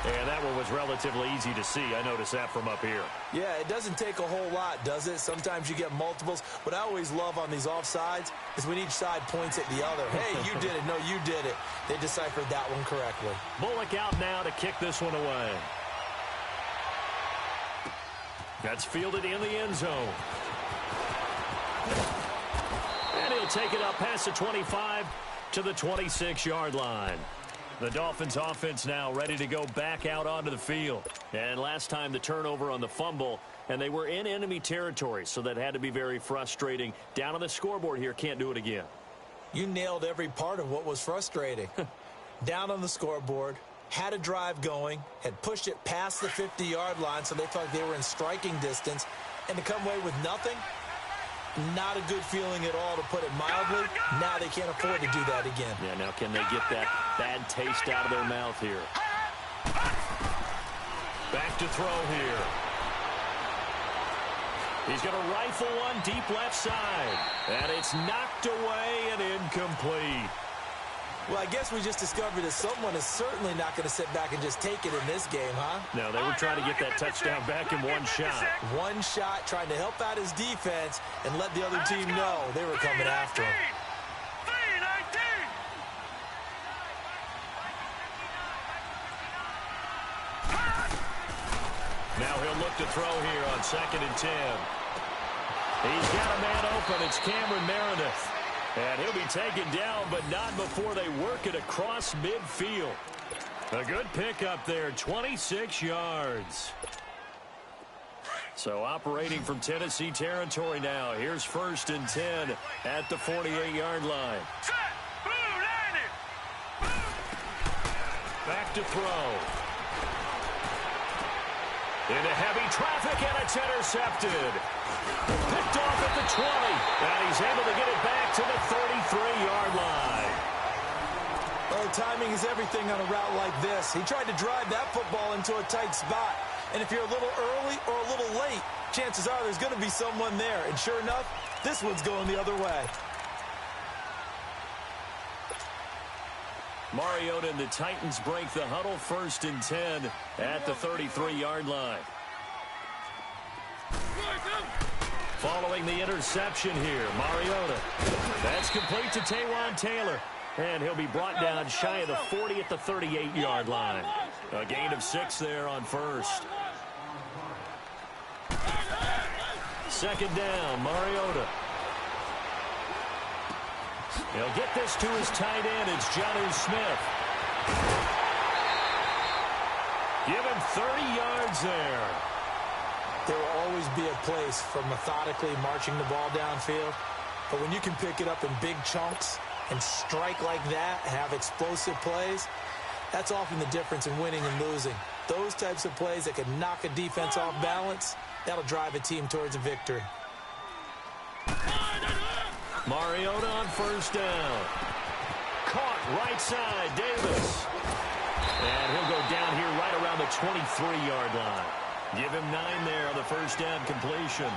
And that one was relatively easy to see. I noticed that from up here. Yeah, it doesn't take a whole lot, does it? Sometimes you get multiples. What I always love on these offsides is when each side points at the other. Hey, you did it. No, you did it. They deciphered that one correctly. Bullock out now to kick this one away. That's fielded in the end zone. And he'll take it up past the 25 to the 26-yard line. The Dolphins offense now ready to go back out onto the field. And last time the turnover on the fumble, and they were in enemy territory, so that had to be very frustrating. Down on the scoreboard here, can't do it again. You nailed every part of what was frustrating. Down on the scoreboard, had a drive going, had pushed it past the 50-yard line, so they felt like they were in striking distance, and to come away with nothing, not a good feeling at all, to put it mildly. Now they can't afford to do that again. Yeah, now can they get that bad taste out of their mouth here? Back to throw here. He's going to rifle one deep left side. And it's knocked away and incomplete. Well, I guess we just discovered that someone is certainly not going to sit back and just take it in this game, huh? No, they were trying to get that touchdown back in one shot. One shot, trying to help out his defense and let the other team know they were coming after him. Now he'll look to throw here on 2nd and 10. He's got a man open. It's Cameron Meredith. And he'll be taken down, but not before they work it across midfield. A good pickup there, 26 yards. So operating from Tennessee territory now. Here's 1st and 10 at the 48-yard line. Back to throw. Into heavy traffic, and it's intercepted. Picked off at the 20, and he's able to get it back to the 33-yard line. Well, timing is everything on a route like this. He tried to drive that football into a tight spot. And if you're a little early or a little late, chances are there's going to be someone there. And sure enough, this one's going the other way. Mariota and the Titans break the huddle, 1st and 10 at the 33-yard line. Following the interception here, Mariota. That's complete to Taywan Taylor. And he'll be brought down shy of the 40 at the 38-yard line. A gain of 6 there on 1st. 2nd down, Mariota. He'll get this to his tight end. It's Jonnu Smith. Give him 30 yards there. There will always be a place for methodically marching the ball downfield. But when you can pick it up in big chunks and strike like that, have explosive plays, that's often the difference in winning and losing. Those types of plays that can knock a defense off balance, that'll drive a team towards a victory. Mariota on 1st down. Caught right side, Davis. And he'll go down here right around the 23-yard line. Give him 9 there on the 1st down completion.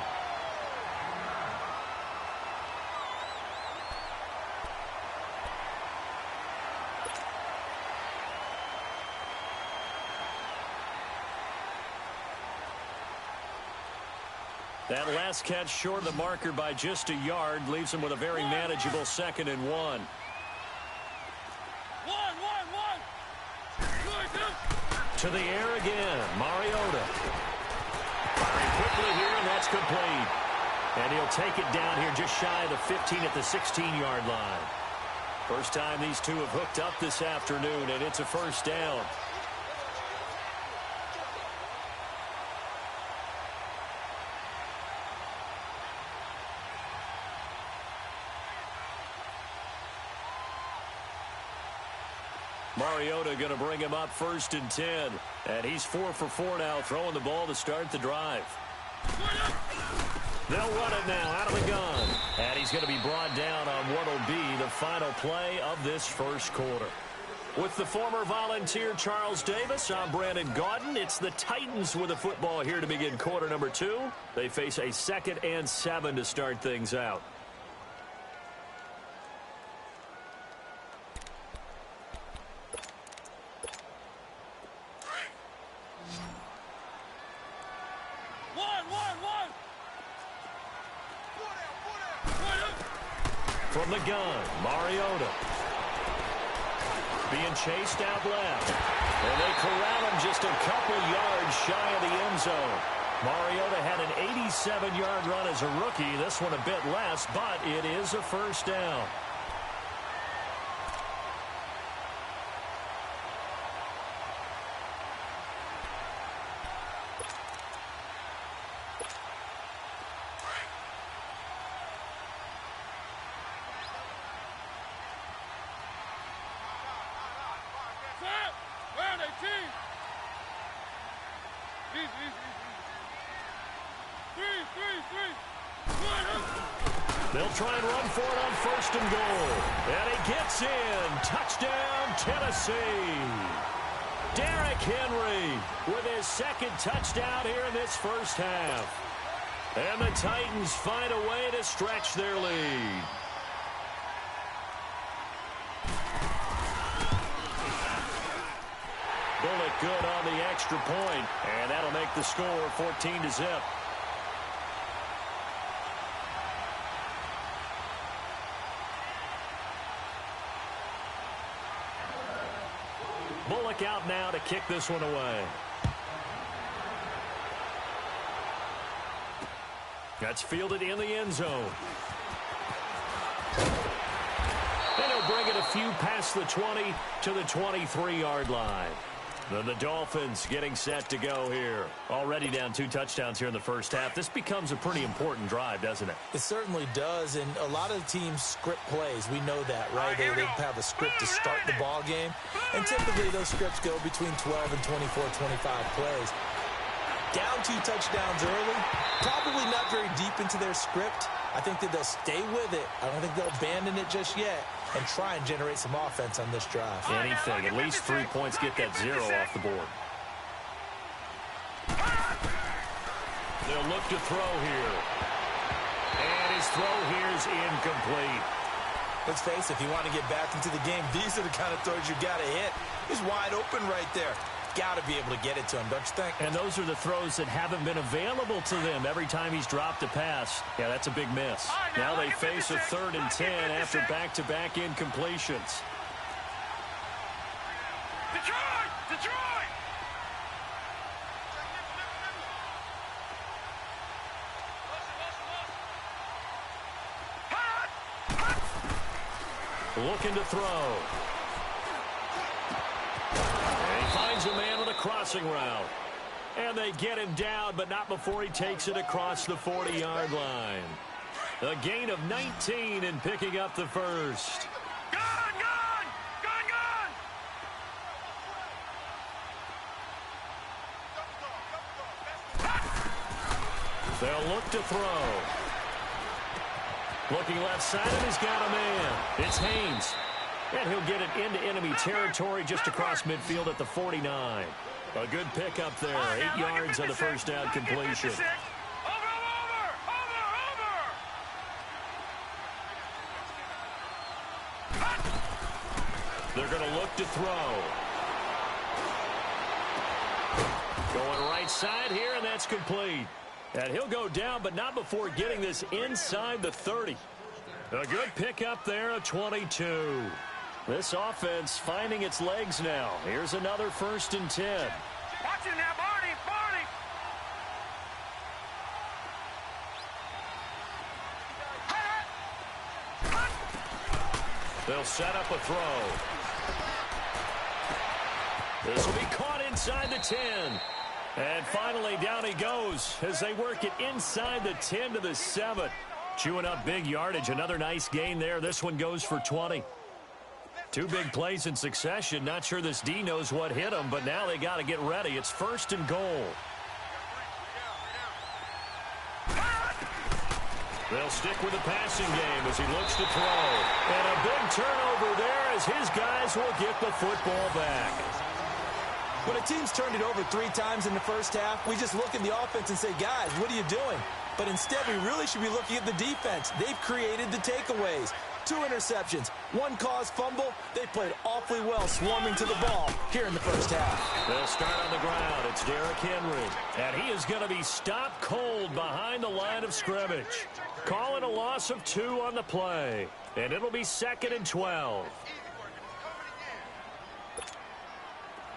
That last catch short of the marker by just a yard leaves him with a very manageable 2nd and 1. To the air again, Mariota. Firing quickly here, and that's complete. And he'll take it down here just shy of the 15 at the 16-yard line. First time these two have hooked up this afternoon, and it's a 1st down. Mariota going to bring him up 1st and 10. And he's 4 for 4 now, throwing the ball to start the drive. They'll run it now out of the gun. And he's going to be brought down on what will be the final play of this 1st quarter. With the former Volunteer Charles Davis, I'm Brandon Gaudin. It's the Titans with the football here to begin quarter number 2. They face a 2nd and 7 to start things out. From the gun, Mariota. Being chased out left. And they corral him just a couple yards shy of the end zone. Mariota had an 87-yard run as a rookie. This one a bit less, but it is a first down. They'll try and run for it on 1st and goal. And he gets in. Touchdown, Tennessee. Derrick Henry with his 2nd touchdown here in this first half. And the Titans find a way to stretch their lead. Bullock good on the extra point, and that'll make the score 14-0. Bullock out now to kick this one away. That's fielded in the end zone. And he'll bring it a few past the 20 to the 23-yard line. Then the Dolphins getting set to go here. Already down 2 touchdowns here in the first half. This becomes a pretty important drive, doesn't it? It certainly does, and a lot of teams script plays. We know that, right? They have a script to start the ball game, and typically those scripts go between 12 and 24, 25 plays. Down 2 touchdowns early, probably not very deep into their script. I think that they'll stay with it. I don't think they'll abandon it just yet and try and generate some offense on this drive. Anything. At least 3 points, get that 0 off the board. They'll look to throw here. And his throw here is incomplete. Let's face it, if you want to get back into the game, these are the kind of throws you got to hit. He's wide open right there. Got to be able to get it to him, don't you think? And those are the throws that haven't been available to them every time he's dropped a pass. Yeah, that's a big miss. Now they face a 3rd and 10 after back-to-back incompletions. Detroit! Detroit! Looking to throw. Finds a man on a crossing route. And they get him down, but not before he takes it across the 40-yard line. A gain of 19 in picking up the first. Gun! Gun! Gun! Gun! They'll look to throw. Looking left side, and he's got a man. It's Haynes. And he'll get it into enemy territory just across midfield at the 49. A good pickup there. 8 yards on the first down completion. Over! They're going to look to throw. Going right side here, and that's complete. And he'll go down, but not before getting this inside the 30. A good pickup there, a 22. This offense finding its legs now. Here's another 1st and 10. Watch him now, Barney! Barney! They'll set up a throw. This will be caught inside the 10. And finally, down he goes as they work it inside the 10 to the 7. Chewing up big yardage. Another nice gain there. This one goes for 20. 2 big plays in succession. Not sure this D knows what hit him, but now they got to get ready. It's 1st and goal. They'll stick with the passing game as he looks to throw. And a big turnover there as his guys will get the football back. When a team's turned it over 3 times in the first half, we just look at the offense and say, guys, what are you doing? But instead, we really should be looking at the defense. They've created the takeaways. 2 interceptions, 1 caused fumble. They played awfully well swarming to the ball here in the first half. They'll start on the ground. It's Derrick Henry. And he is going to be stopped cold behind the line of scrimmage. Calling a loss of 2 on the play. And it'll be 2nd and 12.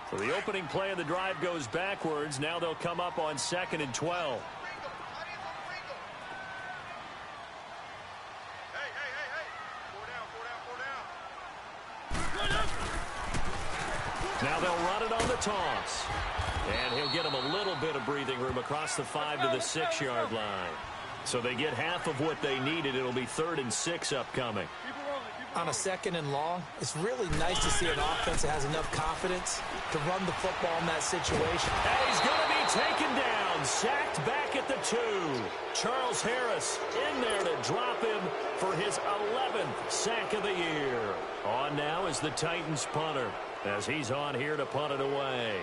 So the opening play of the drive goes backwards. Now they'll come up on 2nd and 12. Now they'll run it on the toss. And he'll get him a little bit of breathing room across the 5 to the 6-yard line. So they get half of what they needed. It'll be 3rd and 6 upcoming. On a 2nd and long, it's really nice to see an offense that has enough confidence to run the football in that situation. And he's going to be taken down, sacked back at the 2. Charles Harris in there to drop him for his 11th sack of the year. On now is the Titans punter as he's on here to punt it away.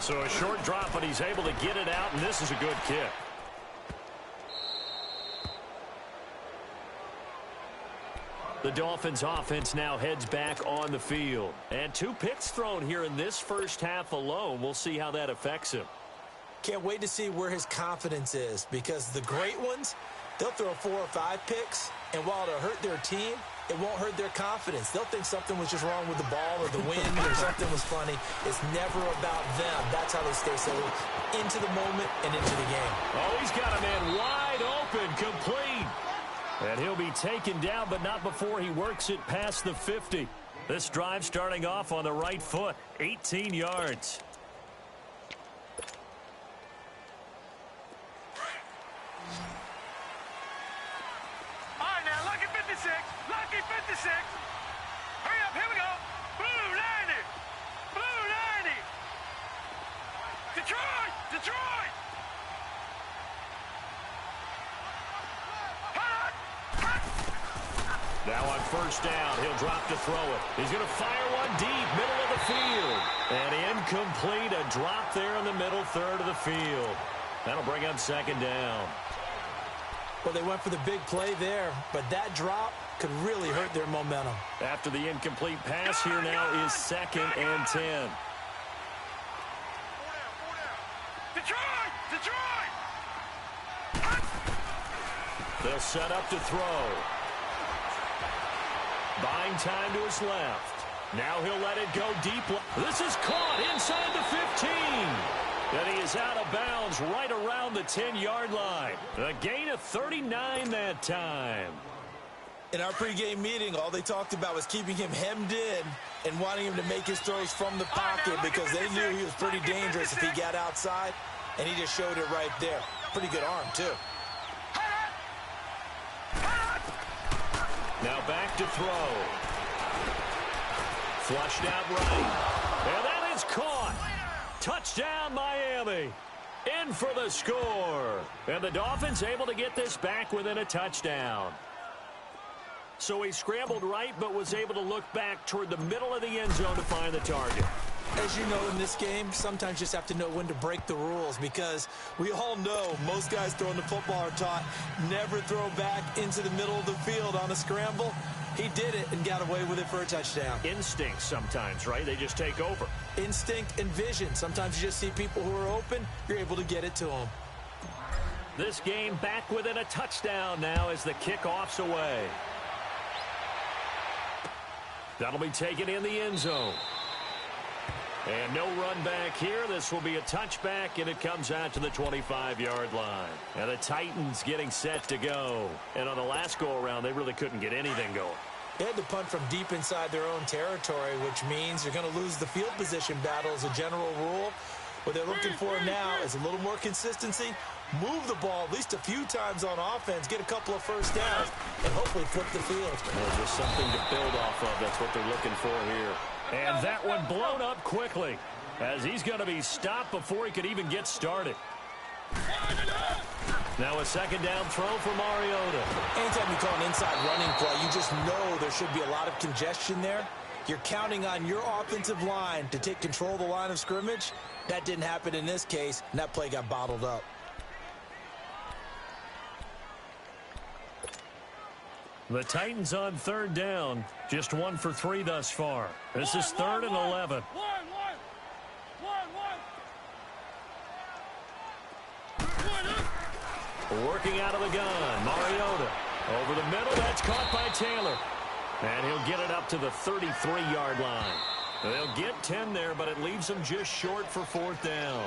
So a short drop, but he's able to get it out, and this is a good kick. The Dolphins offense now heads back on the field. And 2 picks thrown here in this first half alone. We'll see how that affects him. Can't wait to see where his confidence is, because the great ones, they'll throw 4 or 5 picks, and while it'll hurt their team, it won't hurt their confidence. They'll think something was just wrong with the ball or the wind or something was funny. It's never about them. That's how they stay so into the moment and into the game. Oh, he's got a man wide open, complete. And he'll be taken down, but not before he works it past the 50. This drive starting off on the right foot, 18 yards. All right, now, lucky 56. Lucky 56. Hurry up, here we go. Blue 90. Blue 90. Detroit! Detroit! Now on first down, he'll drop to throw it. He's going to fire one deep, middle of the field. And incomplete, a drop there in the middle third of the field. That'll bring up 2nd down. Well, they went for the big play there, but that drop could really hurt their momentum. After the incomplete pass, here now is 2nd and 10. Detroit! Detroit! They'll set up to throw. Buying time to his left. Now he'll let it go deep. This is caught inside the 15. And he is out of bounds right around the 10-yard line. A gain of 39 that time. In our pregame meeting, all they talked about was keeping him hemmed in and wanting him to make his throws from the pocket because they knew he was pretty dangerous if he got outside, and he just showed it right there. Pretty good arm, too. Now back to throw. Flushed out right. And that is caught. Touchdown, Miami. In for the score. And the Dolphins able to get this back within a touchdown. So he scrambled right, but was able to look back toward the middle of the end zone to find the target. As you know, in this game, sometimes you just have to know when to break the rules, because we all know most guys throwing the football are taught never throw back into the middle of the field on a scramble. He did it and got away with it for a touchdown. Instinct sometimes, right? They just take over. Instinct and vision. Sometimes you just see people who are open, you're able to get it to them. This game back within a touchdown now as the kickoff's away. That'll be taken in the end zone. And no run back here. This will be a touchback, and it comes out to the 25-yard line. And the Titans getting set to go. And on the last go-around, they really couldn't get anything going. They had to punt from deep inside their own territory, which means you're going to lose the field position battle as a general rule. What they're looking for now is a little more consistency, move the ball at least a few times on offense, get a couple of first downs, and hopefully flip the field. Well, just something to build off of. That's what they're looking for here. And that one blown up quickly as he's going to be stopped before he could even get started. Now a second down throw for Mariota. Anytime you call an inside running play, you just know there should be a lot of congestion there. You're counting on your offensive line to take control of the line of scrimmage. That didn't happen in this case, and that play got bottled up. The Titans on third down. Just 1 for 3 thus far. This is 3rd and 11. Working out of the gun. Mariota. Over the middle. That's caught by Taylor. And he'll get it up to the 33-yard line. They'll get 10 there, but it leaves them just short for 4th down.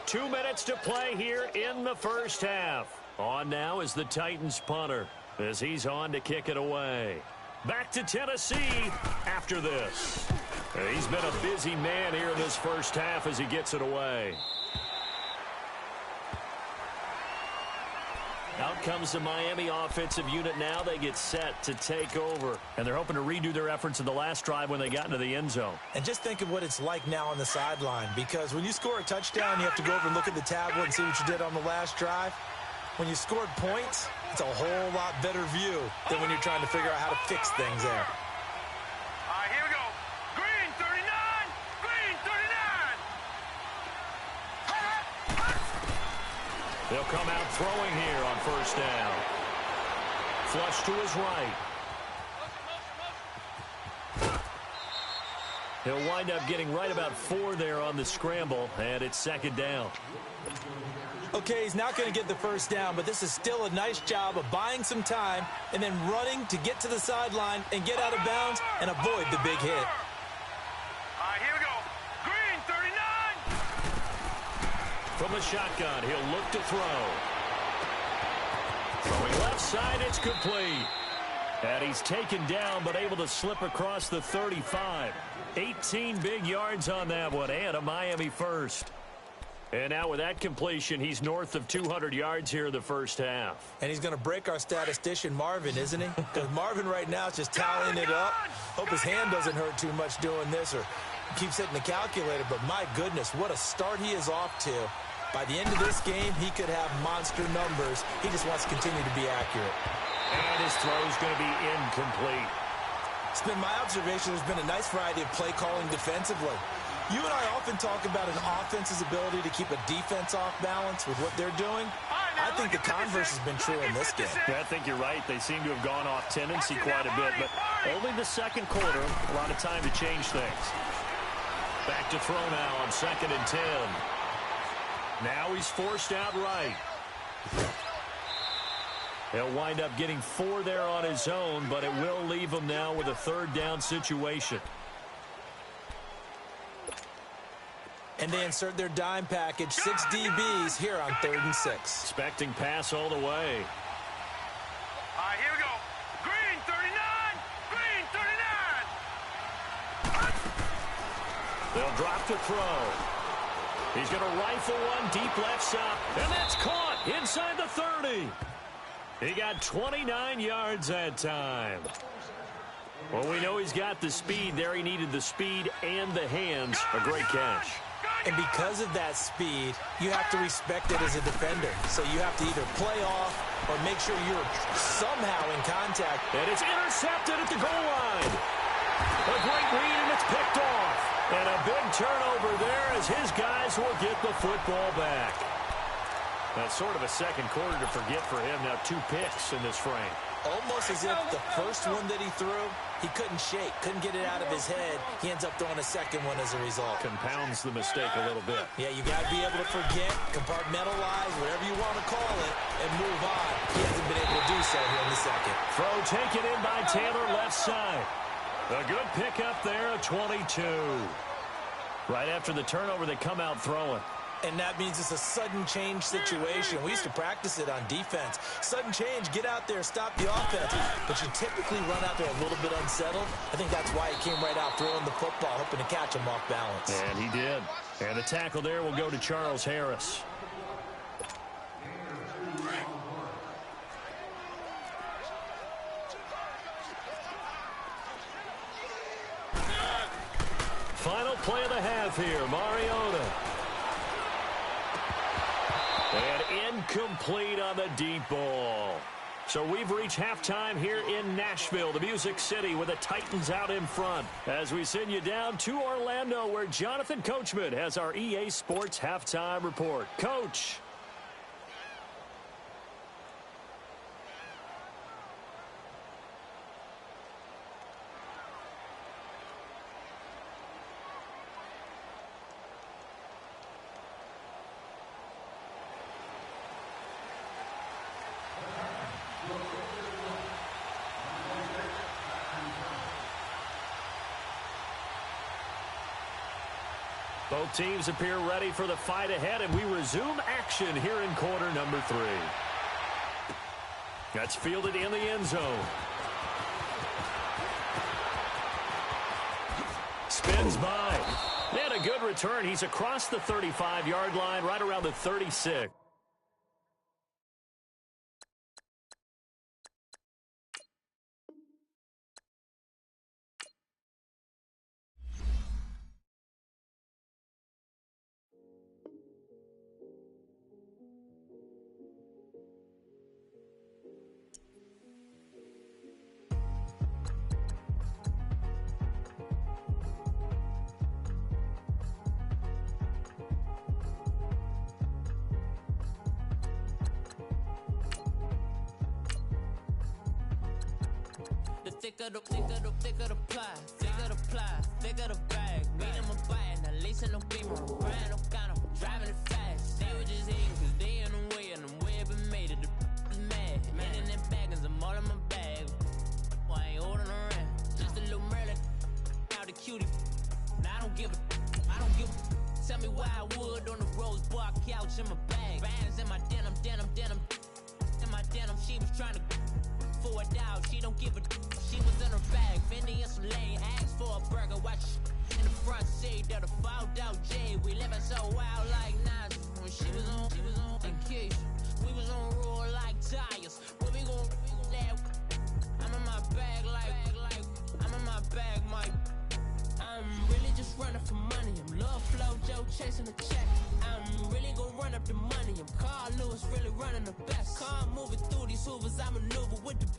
2 minutes to play here in the first half. On now is the Titans punter, as he's on to kick it away. Back to Tennessee after this. He's been a busy man here in this first half as he gets it away. Out comes the Miami offensive unit now. They get set to take over. And they're hoping to redo their efforts in the last drive when they got into the end zone. And just think of what it's like now on the sideline. Because when you score a touchdown, you have to go over and look at the tablet and see what you did on the last drive. When you scored points, it's a whole lot better view than when you're trying to figure out how to fix things there. All right, here we go. Green 39. Green 39. They'll come out throwing here on first down. Flush to his right. He'll wind up getting right about 4 there on the scramble, and it's 2nd down. Okay, he's not going to get the first down, but this is still a nice job of buying some time and then running to get to the sideline and get out of bounds and avoid the big hit. All right, here we go. Green 39. From the shotgun, he'll look to throw. Throwing left side, it's complete. And he's taken down, but able to slip across the 35. 18 big yards on that one, and a Miami first. And now with that completion, he's north of 200 yards here in the first half. And he's going to break our statistician, Marvin, isn't he? Because Marvin right now is just tallying it up. Hope his hand doesn't hurt too much doing this or keeps hitting the calculator. But my goodness, what a start he is off to. By the end of this game, he could have monster numbers. He just wants to continue to be accurate. And his throw is going to be incomplete. It's been my observation there's been a nice variety of play calling defensively. You and I often talk about an offense's ability to keep a defense off balance with what they're doing. I think the converse has been true in this game. Yeah, I think you're right. They seem to have gone off tendency quite a bit, but only the second quarter, a lot of time to change things. Back to throw now on 2nd and 10. Now he's forced out right. He'll wind up getting 4 there on his own, but it will leave him now with a 3rd down situation. And they insert their dime package, 6 DBs here on 3rd and 6. Expecting pass all the way. All right, here we go. Green 39. Green 39. They'll drop to throw. He's going to rifle one deep left side, and that's caught inside the 30. He got 29 yards that time. Well, we know he's got the speed there. He needed the speed and the hands. A great catch. And because of that speed, you have to respect it as a defender. So you have to either play off or make sure you're somehow in contact. And it's intercepted at the goal line. A great read, and it's picked off. And a big turnover there as his guys will get the football back. That's sort of a second quarter to forget for him. Now 2 picks in this frame. Almost as if the first one that he threw, he couldn't shake, couldn't get it out of his head. He ends up throwing a second one as a result. Compounds the mistake a little bit. Yeah, you got to be able to forget, compartmentalize, whatever you want to call it, and move on. He hasn't been able to do so here in the second. Throw taken in by Taylor left side. A good pickup there, a 22. Right after the turnover, they come out throwing. And that means it's a sudden change situation. We used to practice it on defense. Sudden change, get out there, stop the offense. But you typically run out there a little bit unsettled. I think that's why he came right out throwing the football, hoping to catch him off balance. And he did. And the tackle there will go to Charles Harris. Final play of the half here, Mariota. And incomplete on the deep ball. So we've reached halftime here in Nashville, the Music City, with the Titans out in front. As we send you down to Orlando, where Jonathan Coachman has our EA Sports halftime report. Coach. Both teams appear ready for the fight ahead, and we resume action here in quarter number 3. That's fielded in the end zone. Spins by. And a good return. He's across the 35-yard line, right around the 36. Thicker the pie, thicker the bag. Beat him a bite, now lacing no beamer. Brian O'Connor, driving it fast. They were just hating cause they in the way, and the way it been made it, the is mad. Man in them baggins, I'm all in my bag. I ain't holding around, just a little Merlin. Now the cutie, now I don't give a. Tell me why I would on the rose bar couch in my bag. Bands in my denim. In my denim, she was trying to for a dog, she don't give a. She was in her bag, Fendi and some lane. Asked for a burger, watch in the front seat of the fouled out J. We living so wild like Nas. When she was on vacation, we was on roll like tires. Where we gon' laugh? I'm in my bag like I'm in my bag, Mike. I'm really just running for money. I'm Love Flow Joe chasing the check. I'm really gon' run up the money. I'm Carl Lewis really running the best. Car moving through these hoovers, I maneuver with the